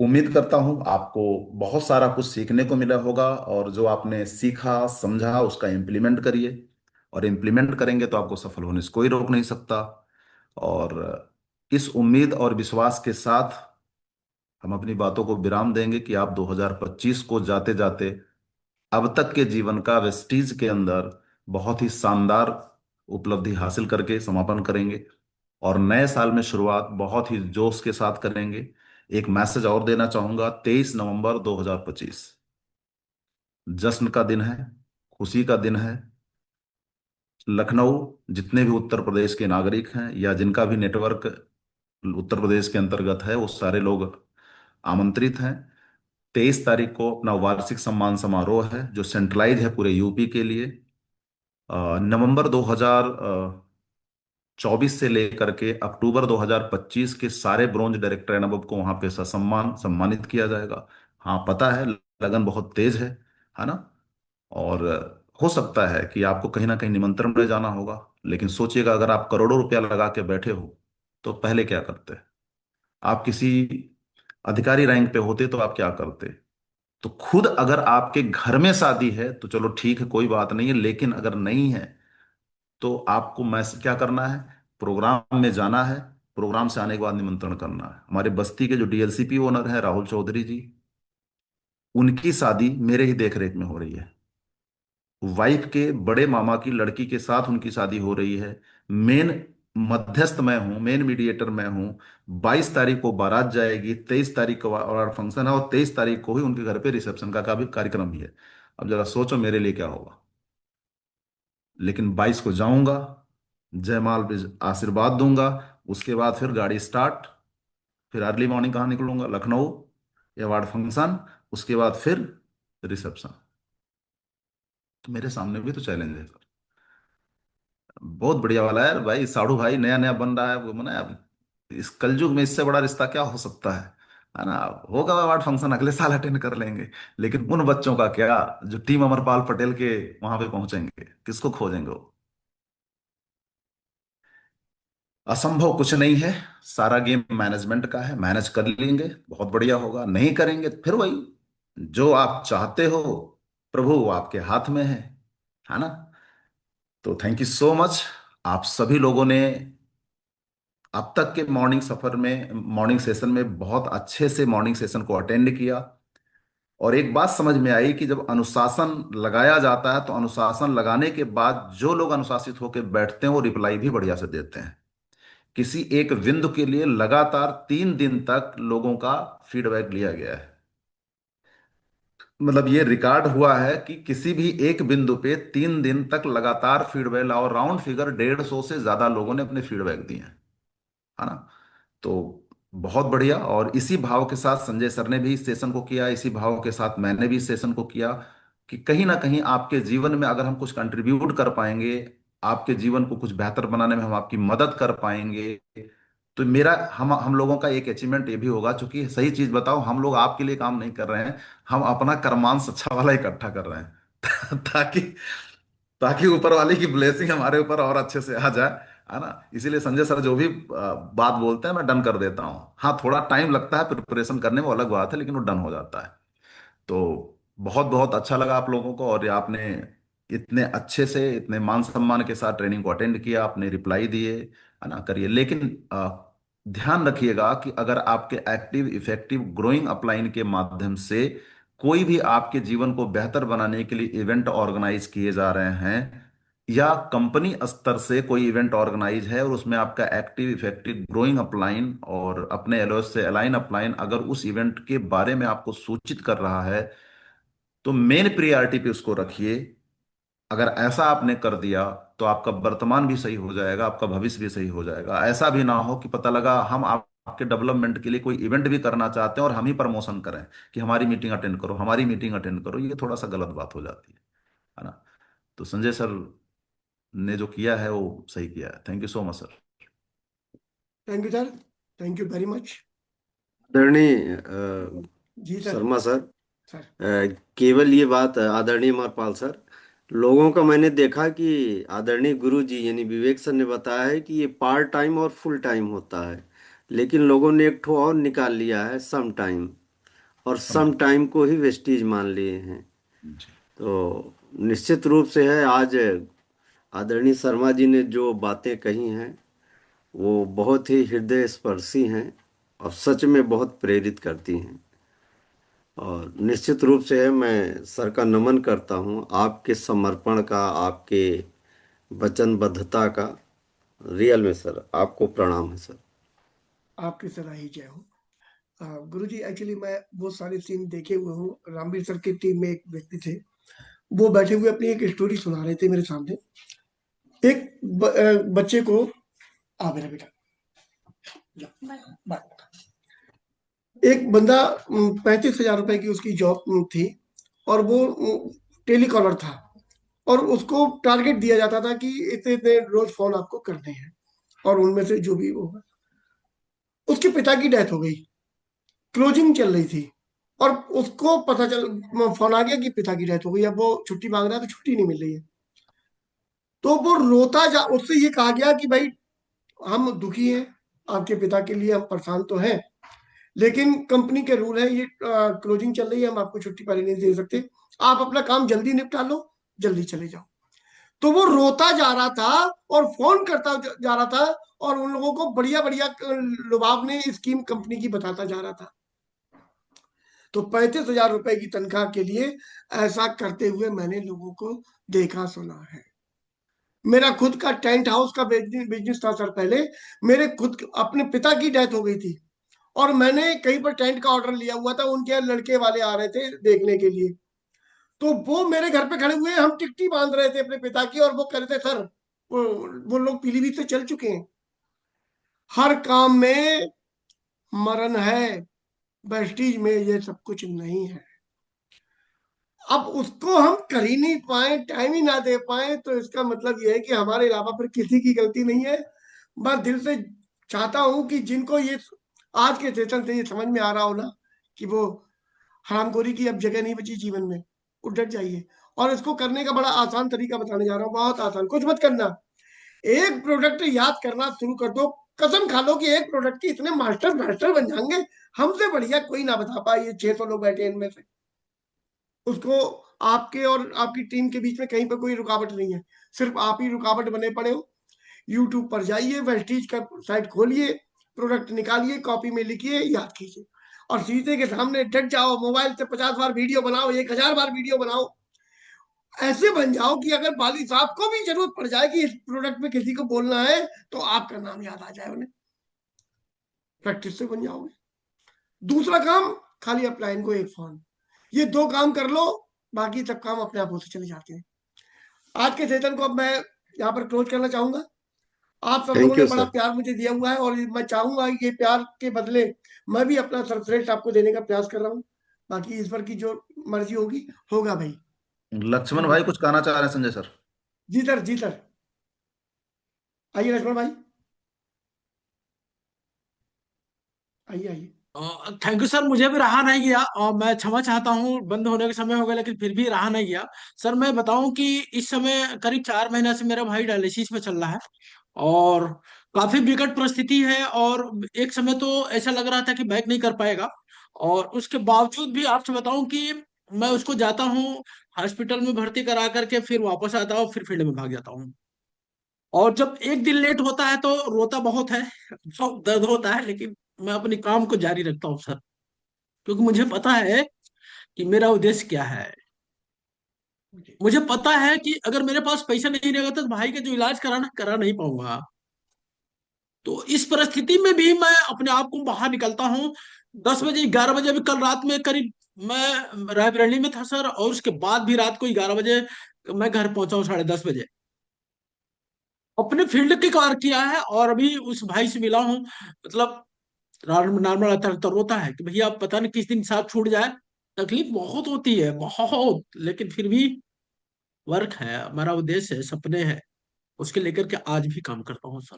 उम्मीद करता हूं आपको बहुत सारा कुछ सीखने को मिला होगा, और जो आपने सीखा समझा उसका इम्प्लीमेंट करिए, और इम्प्लीमेंट करेंगे तो आपको सफल होने से कोई रोक नहीं सकता। और इस उम्मीद और विश्वास के साथ हम अपनी बातों को विराम देंगे कि आप 2025 को जाते जाते अब तक के जीवन का वेस्टीज के अंदर बहुत ही शानदार उपलब्धि हासिल करके समापन करेंगे, और नए साल में शुरुआत बहुत ही जोश के साथ करेंगे। एक मैसेज और देना चाहूंगा, 23 नवंबर 2025 जश्न का दिन है, खुशी का दिन है। लखनऊ, जितने भी उत्तर प्रदेश के नागरिक हैं या जिनका भी नेटवर्क उत्तर प्रदेश के अंतर्गत है, वो सारे लोग आमंत्रित हैं। 23 तारीख को अपना वार्षिक सम्मान समारोह है जो सेंट्रलाइज है पूरे यूपी के लिए। नवंबर 2024 से लेकर के अक्टूबर 2025 के सारे ब्रॉन्ज डायरेक्टर एंड अबव को वहां पे सम्मानित किया जाएगा। हाँ पता है लगन बहुत तेज है ना। और हो सकता है कि आपको कहीं ना कहीं निमंत्रण में जाना होगा, लेकिन सोचिएगा अगर आप करोड़ों रुपया लगा के बैठे हो तो पहले क्या करते। आप किसी अधिकारी रैंक पे होते तो आप क्या करते। तो खुद अगर आपके घर में शादी है तो चलो ठीक है, कोई बात नहीं है, लेकिन अगर नहीं है तो आपको मैसेज क्या करना है, प्रोग्राम में जाना है, प्रोग्राम से आने के बाद निमंत्रण करना है। हमारे बस्ती के जो डीएलसीपी ओनर हैं राहुल चौधरी जी, उनकी शादी मेरे ही देखरेख में हो रही है। वाइफ के बड़े मामा की लड़की के साथ उनकी शादी हो रही है। मेन मध्यस्थ मैं हूं, मेन मीडिएटर मैं हूं। 22 तारीख को बारात जाएगी, 23 तारीख को और फंक्शन है, और 23 तारीख को ही उनके घर पे रिसेप्शन का भी कार्यक्रम भी है। अब जरा सोचो मेरे लिए क्या होगा। लेकिन 22 को जाऊंगा, जयमाल पे आशीर्वाद दूंगा, उसके बाद फिर गाड़ी स्टार्ट, फिर अर्ली मॉर्निंग कहाँ निकलूंगा, लखनऊ अवार्ड फंक्शन, उसके बाद फिर रिसेप्शन। तो मेरे सामने भी तो चैलेंज है। बहुत बढ़िया वाला है यार भाई, साढ़ू भाई नया नया बन रहा है वो, मना अब इस कलयुग में इससे बड़ा रिश्ता क्या हो सकता है ना। होगा अवार्ड फंक्शन अगले साल अटेंड कर लेंगे, लेकिन उन बच्चों का क्या जो टीम अमरपाल पटेल के वहां पे पहुंचेंगे, किसको खोजेंगे वो। असंभव कुछ नहीं है, सारा गेम मैनेजमेंट का है, मैनेज कर लेंगे बहुत बढ़िया होगा। नहीं करेंगे तो फिर वही, जो आप चाहते हो प्रभु वो आपके हाथ में है ना। तो थैंक यू सो मच, आप सभी लोगों ने अब तक के मॉर्निंग सफर में, मॉर्निंग सेशन में बहुत अच्छे से मॉर्निंग सेशन को अटेंड किया। और एक बात समझ में आई कि जब अनुशासन लगाया जाता है तो अनुशासन लगाने के बाद जो लोग अनुशासित होकर बैठते हैं वो रिप्लाई भी बढ़िया से देते हैं। किसी एक बिंदु के लिए लगातार 3 दिन तक लोगों का फीडबैक लिया गया है। मतलब ये रिकॉर्ड हुआ है कि किसी भी एक बिंदु पे 3 दिन तक लगातार फीडबैक, और राउंड फिगर 150 से ज्यादा लोगों ने अपने फीडबैक दिए हैं, है ना। तो बहुत बढ़िया। और इसी भाव के साथ संजय सर ने भी इस सेशन को किया, इसी भाव के साथ मैंने भी इस सेशन को किया कि कहीं ना कहीं आपके जीवन में अगर हम कुछ कंट्रीब्यूट कर पाएंगे, आपके जीवन को कुछ बेहतर बनाने में हम आपकी मदद कर पाएंगे, तो मेरा हम लोगों का एक अचीवमेंट ये भी होगा। चूंकि सही चीज बताओ, हम लोग आपके लिए काम नहीं कर रहे हैं, हम अपना कर्मांश अच्छा वाला इकट्ठा कर रहे हैं ताकि ताकि ऊपर वाले की ब्लेसिंग हमारे ऊपर और अच्छे से आ जाए। है ना। इसीलिए संजय सर जो भी बात बोलते हैं मैं डन कर देता हूँ। हाँ, थोड़ा टाइम लगता है प्रिपरेशन करने में, वो अलग बात है, लेकिन वो डन हो जाता है। तो बहुत बहुत अच्छा लगा आप लोगों को, और ये आपने इतने अच्छे से, इतने मान सम्मान के साथ ट्रेनिंग को अटेंड किया, आपने रिप्लाई दिए, है ना, करिए। लेकिन ध्यान रखिएगा कि अगर आपके एक्टिव इफेक्टिव ग्रोइंग अपलाइन के माध्यम से कोई भी आपके जीवन को बेहतर बनाने के लिए इवेंट ऑर्गेनाइज किए जा रहे हैं, या कंपनी स्तर से कोई इवेंट ऑर्गेनाइज है और उसमें आपका एक्टिव इफेक्टिव ग्रोइंग अपलाइन और अपने एलओएस से अलाइन अपलाइन अगर उस इवेंट के बारे में आपको सूचित कर रहा है, तो मेन प्रियरिटी पे उसको रखिए। अगर ऐसा आपने कर दिया तो आपका वर्तमान भी सही हो जाएगा, आपका भविष्य भी सही हो जाएगा। ऐसा भी ना हो कि पता लगा हम आपके डेवलपमेंट के लिए कोई इवेंट भी करना चाहते हैं और हम ही प्रमोशन करें कि हमारी मीटिंग अटेंड करो, हमारी मीटिंग अटेंड करो। ये थोड़ा सा गलत बात हो जाती है ना। तो संजय सर ने जो किया है वो सही किया है। Thank you so much sir. Thank you sir, thank you very much. आदरणीय जी सर। शर्मा सर, सर केवल ये बात आदरणीय अमरपाल सर, लोगों का मैंने देखा कि आदरणीय गुरु जी यानी विवेक सर ने बताया है कि ये पार्ट टाइम और फुल टाइम होता है, लेकिन लोगों ने एक ठो और निकाल लिया है सम टाइम, और सम टाइम को ही वेस्टीज मान लिए हैं। तो निश्चित रूप से है, आज आदरणीय शर्मा जी ने जो बातें कही हैं वो बहुत ही हृदय स्पर्शी हैं और सच में बहुत प्रेरित करती हैं। और निश्चित रूप से है, मैं सर का नमन करता हूँ, आपके समर्पण का, आपके वचनबद्धता का। रियल में सर आपको प्रणाम है सर। आपकी सलाह ही जय हो। गुरुजी, एक्चुअली मैं वो सारे सीन देखे हुए हूँ। रामवीर सर की टीम में एक व्यक्ति थे, वो बैठे हुए अपनी एक स्टोरी सुना रहे थे मेरे सामने। एक बच्चे को मेरा बेटा एक बंदा 35,000 रुपए की उसकी जॉब थी और वो टेलीकॉलर था, और उसको टारगेट दिया जाता था कि इतने इतने रोज फोन आपको करने हैं, और उनमें से जो भी होगा। उसके पिता की डेथ हो गई, क्लोजिंग चल रही थी, और उसको पता चल फोन आ गया कि पिता की डेथ हो गई। अब वो छुट्टी मांग रहा है तो छुट्टी नहीं मिल रही है। तो वो रोता जा, उससे ये कहा गया कि भाई हम दुखी हैं, आपके पिता के लिए हम परेशान तो हैं, लेकिन कंपनी के रूल है, ये क्लोजिंग चल रही है, हम आपको छुट्टी पहले नहीं दे सकते, आप अपना काम जल्दी निपटा लो, जल्दी चले जाओ। तो वो रोता जा रहा था और फोन करता जा रहा था, और उन लोगों को बढ़िया बढ़िया लुभावनी स्कीम कंपनी की बताता जा रहा था। तो 35,000 रुपए की तनख्वाह के लिए ऐसा करते हुए मैंने लोगों को देखा सुना है। मेरा खुद का टेंट हाउस का बिजनेस था सर पहले। मेरे खुद अपने पिता की डेथ हो गई थी, और मैंने कहीं पर टेंट का ऑर्डर लिया हुआ था, उनके लड़के वाले आ रहे थे देखने के लिए। तो वो मेरे घर पे खड़े हुए, हम टिकटी बांध रहे थे अपने पिता की, और वो कह रहे थे सर वो लोग पीलीभीत से चल चुके हैं। हर काम में मरण है, वेस्टीज में ये सब कुछ नहीं है। अब उसको हम कर ही नहीं पाए, टाइम ही ना दे पाए, तो इसका मतलब ये है कि हमारे अलावा फिर किसी की गलती नहीं है। मैं दिल से चाहता हूं कि जिनको ये आज के सेशन से ये समझ में आ रहा हो ना कि वो हरामखोरी की अब जगह नहीं बची जीवन में, वो डट जाइए। और इसको करने का बड़ा आसान तरीका बताने जा रहा हूँ, बहुत आसान, कुछ मत करना। एक प्रोडक्ट याद करना शुरू कर दो, कसम खा लो कि एक प्रोडक्ट की इतने मास्टर बन जाएंगे, हमसे बढ़िया कोई ना बता पाए। ये 600 लोग बैठे इनमें से, उसको आपके और आपकी टीम के बीच में कहीं पर कोई रुकावट नहीं है, सिर्फ आप ही रुकावट बने पड़े हो। यूट्यूब पर जाइए, वेस्टीज का साइट खोलिए, प्रोडक्ट निकालिए, कॉपी में लिखिए, याद कीजिए, और शीशे के सामने डट जाओ। मोबाइल से 50 बार वीडियो बनाओ, 1000 बार वीडियो बनाओ। ऐसे बन जाओ कि अगर वाली साहब को भी जरूरत पड़ जाए कि इस प्रोडक्ट में किसी को बोलना है, तो आपका नाम याद आ जाए उन्हें। प्रैक्टिस से बन जाओगे। दूसरा काम, खाली अपलाइन को एक फोन, ये 2 काम कर लो, बाकी सब काम अपने आप होते चले जाते हैं। आज के सेशन को अब मैं यहाँ पर क्लोज करना चाहूंगा। आप सब लोगों ने बड़ा प्यार मुझे दिया हुआ है, और मैं चाहूंगा कि ये प्यार के बदले मैं भी अपना सर्वश्रेष्ठ आपको देने का प्रयास कर रहा हूँ। बाकी ईश्वर की जो मर्जी होगी होगा भाई। लक्ष्मण भाई कुछ कहना चाह रहे हैं संजय सर? जी सर, जी सर, आइए लक्ष्मण भाई, आइए आइए। थैंक यू सर, मुझे भी रहा नहीं गया, और मैं क्षमा चाहता हूँ, बंद होने का समय हो गया, लेकिन फिर भी रहा नहीं गया। सर मैं बताऊं कि इस समय करीब 4 महीना से मेरा भाई डायलिसिस में चल रहा है, और काफी विकट परिस्थिति है, और एक समय तो ऐसा लग रहा था कि बैक नहीं कर पाएगा, और उसके बावजूद भी आपसे बताऊं कि मैं उसको जाता हूँ, हॉस्पिटल में भर्ती करा करके फिर वापस आता हूँ, फिर फील्ड में भाग जाता हूँ। और जब एक दिन लेट होता है तो रोता बहुत है, बहुत दर्द होता है, लेकिन मैं अपने काम को जारी रखता हूँ सर, क्योंकि मुझे पता है कि मेरा उद्देश्य क्या है। मुझे पता है कि अगर मेरे पास पैसा नहीं रहेगा तो भाई का जो इलाज करा नहीं पाऊंगा। तो इस परिस्थिति में भी मैं अपने आप को बाहर निकलता हूँ। 10 बजे 11 बजे, अभी कल रात में करीब मैं रायबरेली में था सर, और उसके बाद भी रात को 11 बजे मैं घर पहुंचा हूँ, 10:30 बजे। अपने फील्ड की कार किया है, और अभी उस भाई से मिला हूँ। मतलब नॉर्मल आता तो रोता है कि भैया पता नहीं किस दिन साथ छूट जाए। तकलीफ बहुत होती है, बहुत, लेकिन फिर भी वर्क है, हमारा उद्देश्य है, सपने हैं, उसके लेकर के आज भी काम करता हूँ सर।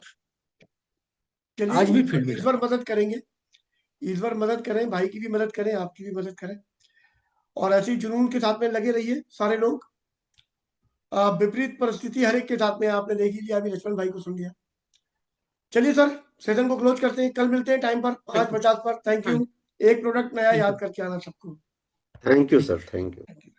आज चलिए भी फील्ड में ईश्वर मदद करेंगे, ईश्वर मदद करें, भाई की भी मदद करें, आपकी भी मदद करें, और ऐसे ही जुनून के साथ में लगे रहिए सारे लोग। विपरीत परिस्थिति हर एक के साथ में, आपने देख ही लिया, अभी लक्ष्मण भाई को सुन लिया। चलिए सर, सेशन को क्लोज करते हैं, कल मिलते हैं टाइम पर 5:50 पर। Thank you. एक प्रोडक्ट नया याद करके आना सबको। Thank you sir, thank you.